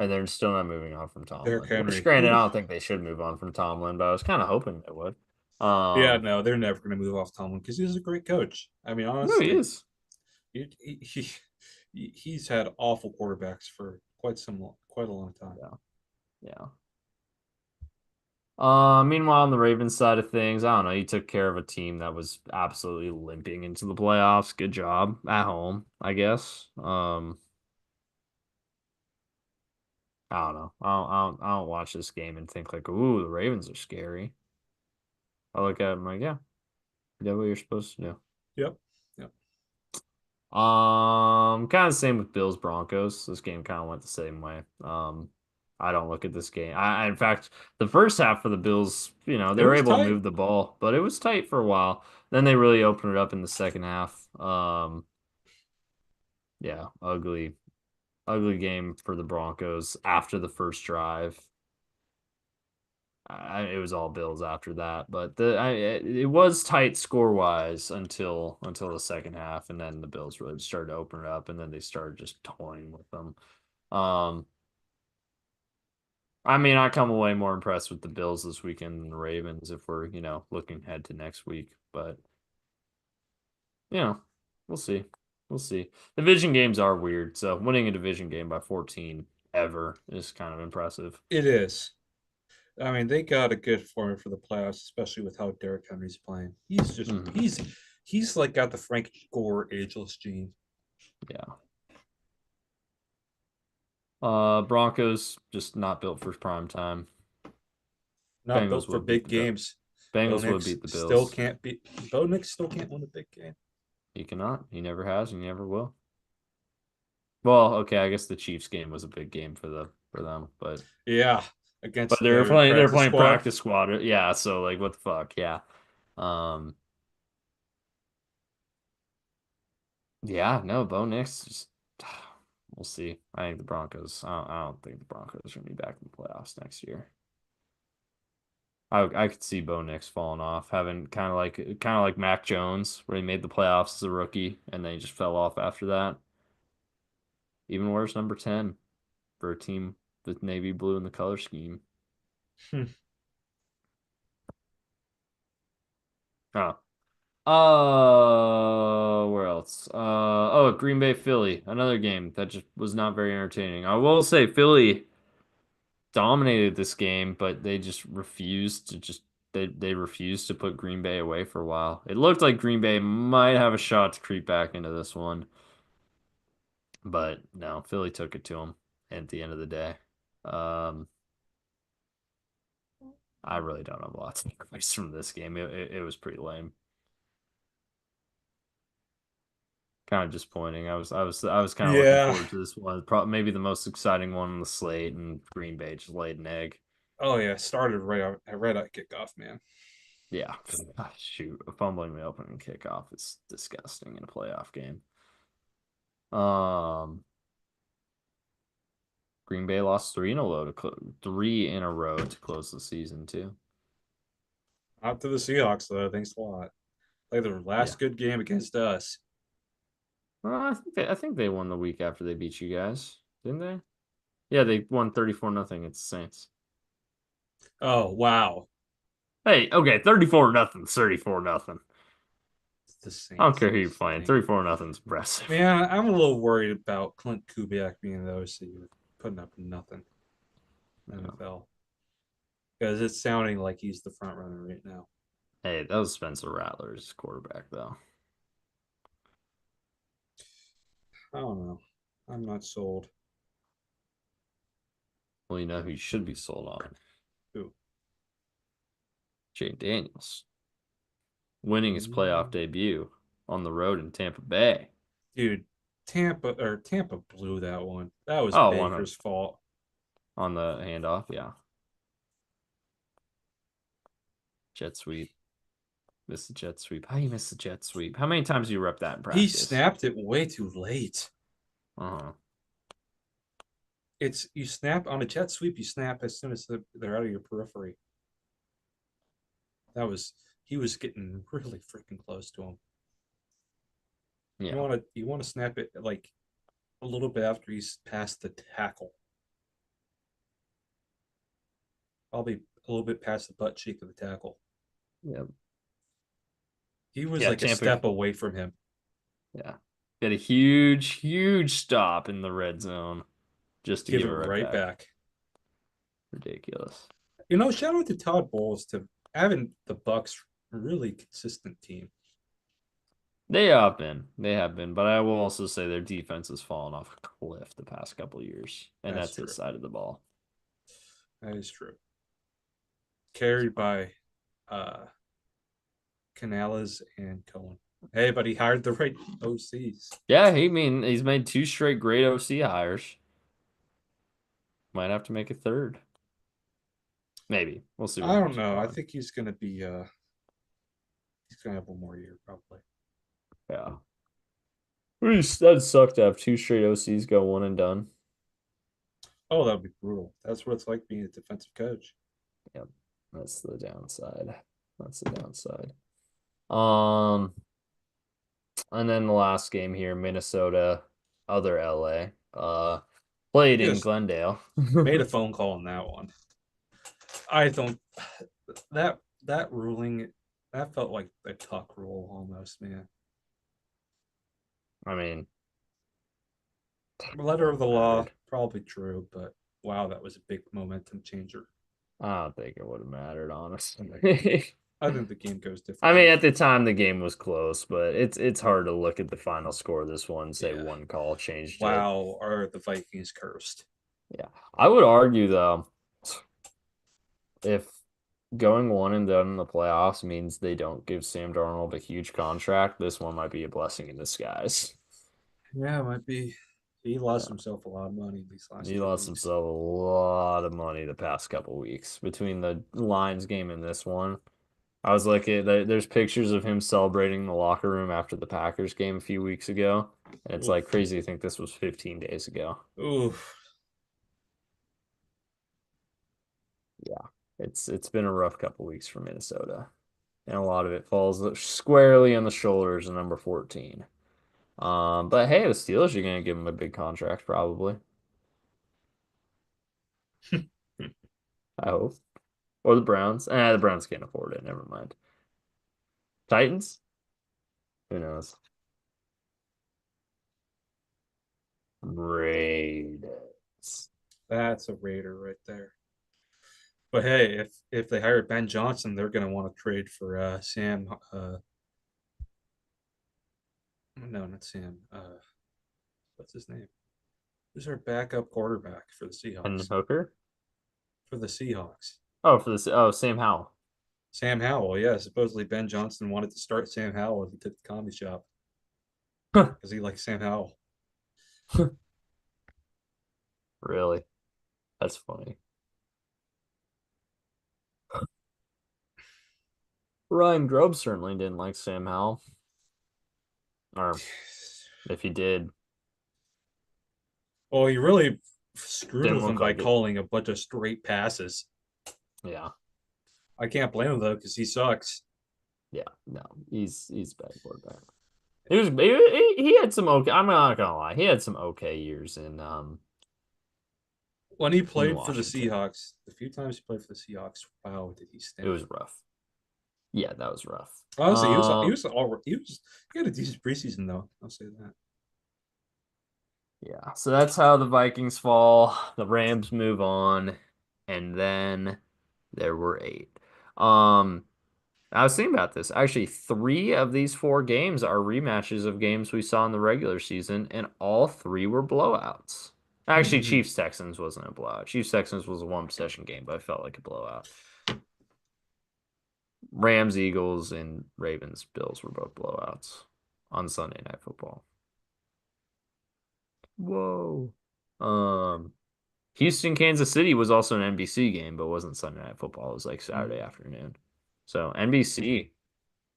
And they're still not moving on from Derrick Tomlin. Which, Henry. granted, I Ooh. don't think they should move on from Tomlin, but I was kind of hoping they would. Yeah, Um, no, they're never going to move off Tomlin because he's a great coach. I mean, no, he honestly, is. he's had awful quarterbacks for quite a long time. Yeah, yeah. Meanwhile, on the Ravens side of things, I don't know. You took care of a team that was absolutely limping into the playoffs. Good job at home, I guess. I don't know. I don't watch this game and think like, ooh, the Ravens are scary. I look at it, I'm like, yeah, you did what you're supposed to do. Yep. Yep. Kind of same with Bills Broncos. This game kind of went the same way. I don't look at this game. In fact, the first half for the Bills, they It were was able to tight. move the ball, but it was tight for a while. Then they really opened it up in the second half. Yeah, ugly game for the Broncos after the first drive. It was all Bills after that, but it was tight score wise until the second half, and then the Bills really started to open it up, and then they started just toying with them. Um, I mean, I come away more impressed with the Bills this weekend than the Ravens if we're looking ahead to next week, but you know, we'll see, we'll see. Division games are weird, so winning a division game by 14 ever is kind of impressive. It is. I mean, they got a good formula for the playoffs, especially with how Derrick Henry's playing. He's just Mhm. he's like got the Frank Gore ageless gene. Yeah. Broncos just not built for prime time. Not Bengals built for would beat big the Bill. games. Bo Bengals would Nix beat the still Bills. can't beat. Bo Nix still can't win a big game. He cannot. He never has, and he never will. Well, okay, I guess the Chiefs game was a big game for them, Yeah, but against they were their playing practice squad. practice squad. Yeah, so like what the fuck? Yeah. Um yeah, no, Bo Nix just we'll see. I think the Broncos I don't think the Broncos are gonna be back in the playoffs next year. I could see Bo Nix falling off, having kind of like Mac Jones, where he made the playoffs as a rookie and then he just fell off after that. Even worse, number 10 for a team with navy blue in the color scheme. Oh. Where else? Green Bay Philly, another game that just was not very entertaining. I will say Philly dominated this game, but they just refused to just they refused to put Green Bay away for a while. It looked like Green Bay might have a shot to creep back into this one, but no, Philly took it to them at the end of the day. Um, I really don't have a lot to take away from this game. It was pretty lame. Kind of disappointing. I was kind of looking Yeah. forward to this one. Probably maybe the most exciting one on the slate, and Green Bay just laid an egg. Oh yeah. Started right out kickoff, man. Yeah. Ah, shoot, fumbling the opening kickoff is disgusting in a playoff game. Um, Green Bay lost three in a row to close the season too. Out to the Seahawks though. Thanks a lot. Like their Yeah. last good game against us. I think they won the week after they beat you guys, didn't they? Yeah, they won 34-0 against the Saints. Oh wow, Hey, okay, 34-0, 34-0. the I don't Saints care who you're playing. stink. 34-0 is impressive. Man, I'm a little worried about Clint Kubiak being the OC with putting up nothing in the NFL because it's sounding like he's the front runner right now. Hey, that was Spencer Rattler's quarterback, though. I don't know. I'm not sold. Well, you know who you should be sold on? Ooh. Jay Daniels, winning his playoff Mm. debut on the road in Tampa Bay. Dude, Tampa blew that one. That was Oh, 100 Baker's fault. on the handoff, yeah. Jet sweep. Missed the jet sweep. How you miss the jet sweep? How many times do you rep that in He practice? snapped it way too late. Uh-huh. It's you snap on a jet sweep, you snap as soon as they're out of your periphery. That was he was getting really freaking close to him. Yeah. You want to snap it like a little bit after he's past the tackle. Probably a little bit past the butt cheek of the tackle. Yeah. He was Yeah, like a Tampa. step away from him. Yeah. Got a huge, huge stop in the red zone just to Give give it it right right back. back. Ridiculous. Shout out to Todd Bowles to having the Bucks really consistent team. They have been, but I will also say their defense has fallen off a cliff the past couple years, and That's that's his true. side of the ball. That is true. Carried by uh Canales and Cohen. Hey, but he hired the right OCs. Yeah, he's made two straight great OC hires. Might have to make a third. Maybe. We'll see what I don't happens with know. I Cohen. think he's gonna have one more year probably. Yeah. That'd suck to have two straight OCs go one and done. Oh, that would be brutal. That's what it's like being a defensive coach. Yep. That's the downside. That's the downside. Um, and then the last game here, Minnesota, other LA, played in Just Glendale. made a phone call on that one. I don't that ruling that felt like a tuck rule almost, man. I mean, Letter of the law, mattered. probably true, but wow, that was a big momentum changer. I don't think it would have mattered, honestly. I think the game goes I mean, differently. at the time the game was close, but it's hard to look at the final score of this one and say Yeah. one call changed it. Wow, are the Vikings cursed? Yeah. I would argue though, if going one and done in the playoffs means they don't give Sam Darnold a huge contract, this one might be a blessing in disguise. Yeah, it might be. He lost Yeah. himself a lot of money these last He 2 lost weeks. himself a lot of money the past couple weeks between the Lions game and this one. I was like, there's pictures of him celebrating in the locker room after the Packers game a few weeks ago, and it's like Oof. crazy to think this was 15 days ago. Oof. Yeah, it's been a rough couple weeks for Minnesota, and a lot of it falls squarely on the shoulders of number 14. But hey, the Steelers are gonna give him a big contract probably. I hope, or the Browns. The Browns can't afford it. Never mind. Titans? Who knows? Raiders. That's a Raider right there. But hey, if they hire Ben Johnson, they're going to want to trade for Sam. No, not Sam. What's his name? Who's our backup quarterback for the And Seahawks? Hooker? For the Seahawks, Oh, for this. Oh, Sam Howell. Sam Howell. Yeah, supposedly Ben Johnson wanted to start Sam Howell if he took the comedy shop because he likes Sam Howell. Really? That's funny. Ryan Grubb certainly didn't like Sam Howell, or if he did, Well, he really screwed didn't with him look by like it. calling a bunch of straight passes. Yeah, I can't blame him though because he sucks. yeah, no, he's a bad quarterback. He had some okay. I'm not gonna lie, he had some okay years When he in played for the Washington. Seahawks, the few times he played for the Seahawks, wow, did he It stink? was rough. Yeah, that was rough. Honestly, he had a decent preseason though. I'll say that. Yeah, so that's how the Vikings fall. The Rams move on, and then there were eight. Um, I was thinking about this. Actually, three of these four games are rematches of games we saw in the regular season, and all three were blowouts. Actually, Chiefs Texans wasn't a blowout. Chiefs Texans was a one possession game, but I felt like a blowout. Rams, Eagles, and Ravens, Bills were both blowouts on Sunday Night Football. Whoa. Um, Houston, Kansas City was also an NBC game, but wasn't Sunday Night Football. It was like Saturday afternoon. So NBC,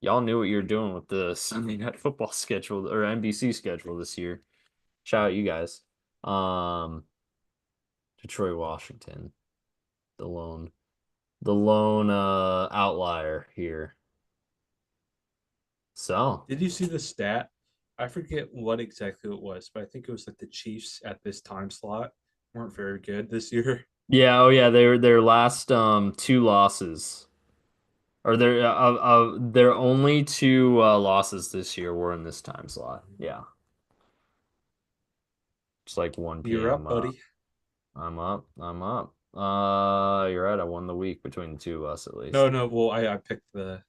y'all knew what you were doing with the Sunday Night Football schedule or NBC schedule this year. Shout out you guys. Um, Detroit, Washington, the lone, the lone outlier here. So Did you see the stat? I forget what exactly it was, but I think it was like the Chiefs at this time slot weren't very good this year. yeah, oh yeah, their last two losses. Or their only two losses this year were in this time slot. Yeah. It's like 1 You're p.m. up, buddy. I'm up. I'm up. You're right. I won the week between the two of us at No, least. no. Well, I picked the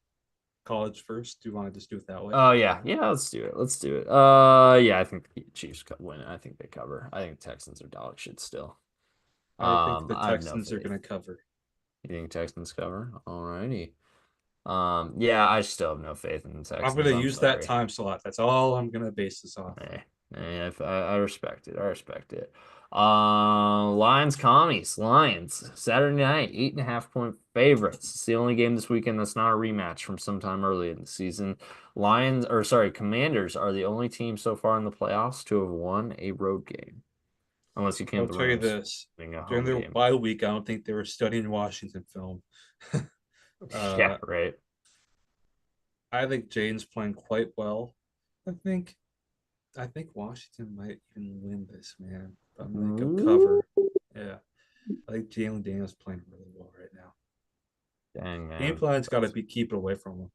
college first. Do you want to just do it that way? Oh yeah, yeah. Let's do it. Let's do it. Yeah. I think the Chiefs win. I think they cover. I think Texans are dog shit still. I think the I have no Texans are faith. going to cover. You think Texans cover? Alrighty. Yeah. I still have no faith in the I'm going Texans. to I'm use that sorry. time slot. That's all I'm going to base this off of. I respect it. I respect it. Lions commies. Lions. Saturday night, 8.5 point favorites. It's the only game this weekend that's not a rematch from sometime early in the season. Commanders are the only team so far in the playoffs to have won a road game. Unless you I'll count the tell you Rams this. winning a During home their game. bye week, I don't think they were studying Washington film. Yeah, uh, right. I think Jaden's playing quite well. I think I think Washington might even win this, man. But I'm gonna go Ooh. cover. Yeah, I think Jalen Daniels playing really well right now. Dang, Game man. plan's got to be keep it away from him.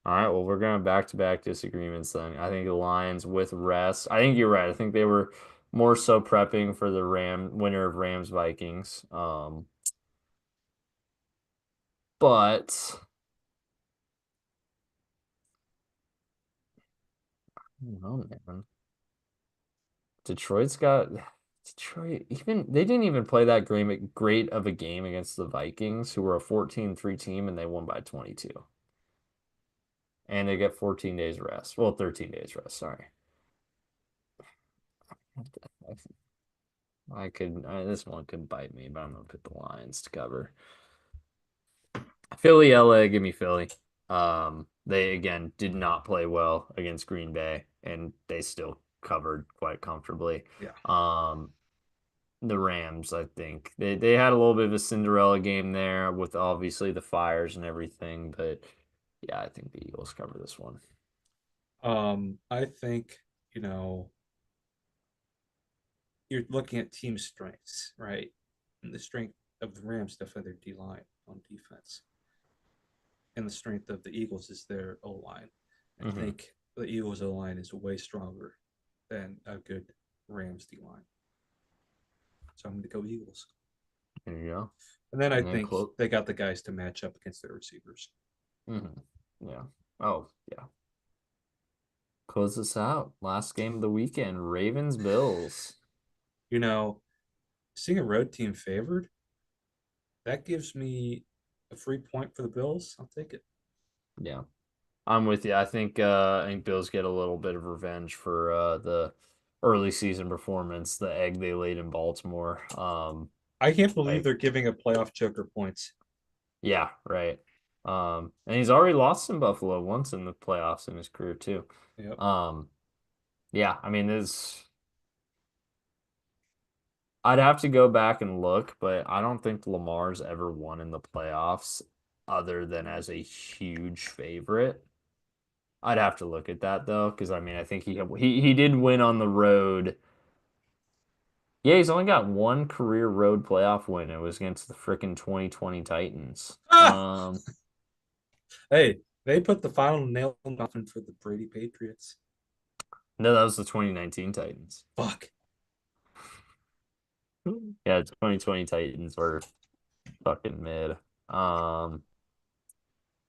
All right, well, we're going back-to-back disagreements then. I think the Lions with rest. I think you're right. I think they were more so prepping for the winner of Rams Vikings. But I don't know, man. Detroit's got Detroit even they didn't even play that great of a game against the Vikings, who were a 14-3 team and they won by 22. And they get 14 days rest. Well, 13 days rest, sorry. This one could bite me, but I'm gonna put the Lions to cover. Philly, LA, give me Philly. They again did not play well against Green Bay, and they still covered quite comfortably. Yeah. The Rams, I think they had a little bit of a Cinderella game there with obviously the fires and everything, but yeah, I think the Eagles cover this one. I think you know you're looking at team strengths, right? And the strength of the Rams definitely their D line on defense, and the strength of the Eagles is their O line. I Hmm. think the Eagles O line is way stronger than a good Rams D line. So I'm going to go Eagles. There you go. And then I And then think close. they got the guys to match up against their receivers. Hmm. Yeah. Oh, yeah. Close this out. Last game of the weekend. Ravens, Bills. You know, seeing a road team favored, that gives me a free point for the Bills. I'll take it. Yeah. I'm with you. I think Bills get a little bit of revenge for the early season performance, the egg they laid in Baltimore. I can't believe Like they're giving a playoff choker points. yeah, right. And he's already lost in Buffalo once in the playoffs in his career too. Yep. Um, yeah, I mean, this I'd have to go back and look, but I don't think Lamar's ever won in the playoffs other than as a huge favorite. I'd have to look at that though, because I mean, I think he did win on the road. Yeah, he's only got one career road playoff win. It was against the freaking 2020 Titans. Ah! Hey, they put the final nail in the coffin for the Brady Patriots. No, that was the 2019 Titans. Fuck. Yeah, 2020 Titans were fucking mid. Um,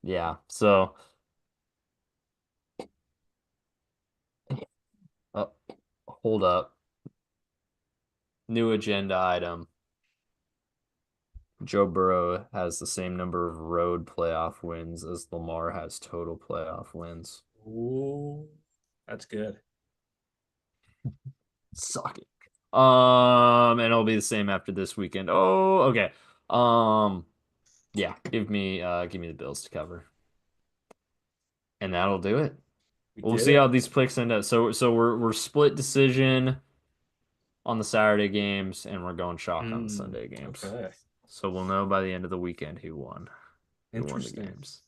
yeah. So, uh, hold up. New agenda item. Joe Burrow has the same number of road playoff wins as Lamar has total playoff wins. Ooh, that's good. Suck it. And it'll be the same after this weekend. Oh, okay. Um, yeah, give me the Bills to cover. And that'll do it. We We'll did see how it. these picks end up. So we're split decision on the Saturday games, and we're going chalk on the Sunday games. Okay. So we'll know by the end of the weekend who won the Interesting. games.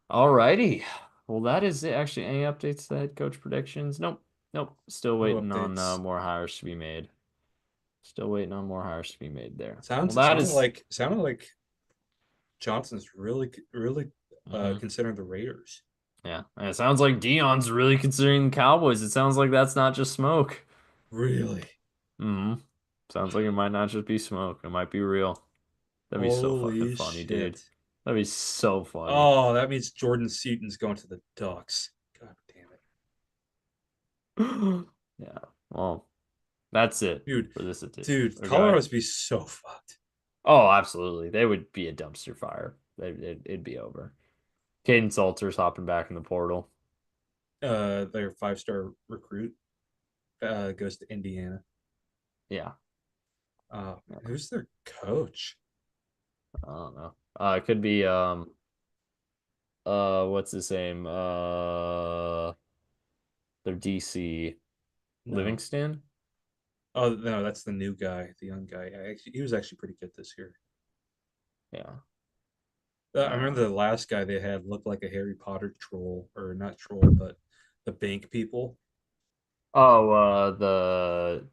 All righty. Well, that is it. Actually, any updates to head coach predictions? Nope. Nope. Still No waiting on updates. more hires to be made. Still waiting on more hires to be made there. Well, Sounds that sounded is. like sounded like Johnson's really Mhm. considering the Raiders. Yeah. And it sounds like Dion's really considering the Cowboys. It sounds like that's not just smoke. Really? Hmm. Sounds like it might not just be smoke. It might be real. That'd be so fucking Holy funny, dude. shit. That'd be so funny. Oh, that means Jordan Seaton's going to the Ducks. God damn it. Yeah. Well, that's it Dude, for this edition. dude, Or go ahead. Colorado's be so fucked. Oh, absolutely. They would be a dumpster fire. It'd be over. Caden Salter's hopping back in the portal. Their 5-star recruit goes to Indiana. Yeah. Who's their coach? I don't know. It could be what's his name? Their DC No. Livingston. Oh no, that's the new guy, the young guy. He was actually pretty good this year. Yeah. I remember the last guy they had looked like a Harry Potter troll, or not troll, but the bank people, Oh, the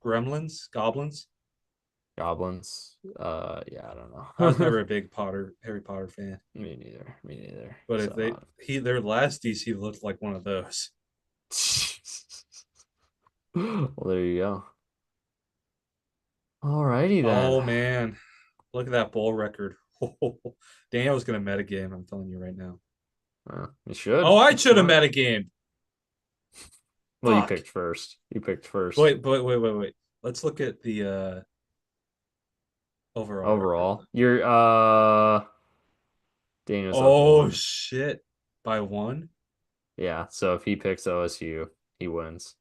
gremlins, goblins. goblins. Yeah, I don't I was know. never a big Harry Potter fan, Me neither. Me neither. but if So, their last DC looked like one of those. well, there you go. Alrighty then. Oh man, look at that bowl record. Daniel's gonna metagame. I'm telling you right now. You should. Oh, I It's should have smart. metagamed. Well, you Fuck. picked first. You picked first. Wait. Let's look at the overall record. Overall, you're Daniel's up Oh one. shit! By one. Yeah, so if he picks OSU, he wins.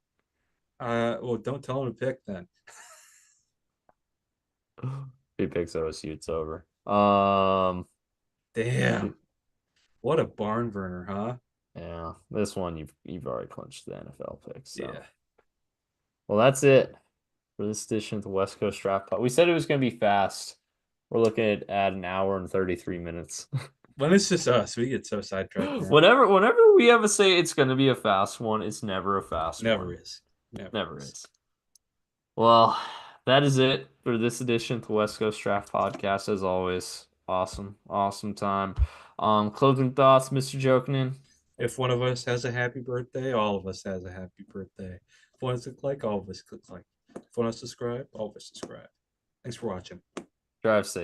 Well, don't tell him to pick then. If he picks OSU, it's over. Damn, what a barn burner, huh? Yeah, this one you've already clinched the NFL pick. So, Yeah. well, that's it for this edition of the West Coast Draft Pod. We said it was going to be fast. We're looking at an hour and 33 minutes. When it's just us, we get so sidetracked, man. Whenever we ever say it's going to be a fast one, it's never a fast Never one. is. Never Never is. is. Well, that is it for this edition of the West Coast Draft Podcast. As always, awesome time. Closing thoughts, Mr. Jokinen. If one of us has a happy birthday, all of us has a happy birthday. If one of us click like, all of us click like. If one of us subscribe, all of us subscribe. Thanks for watching. Drive safe.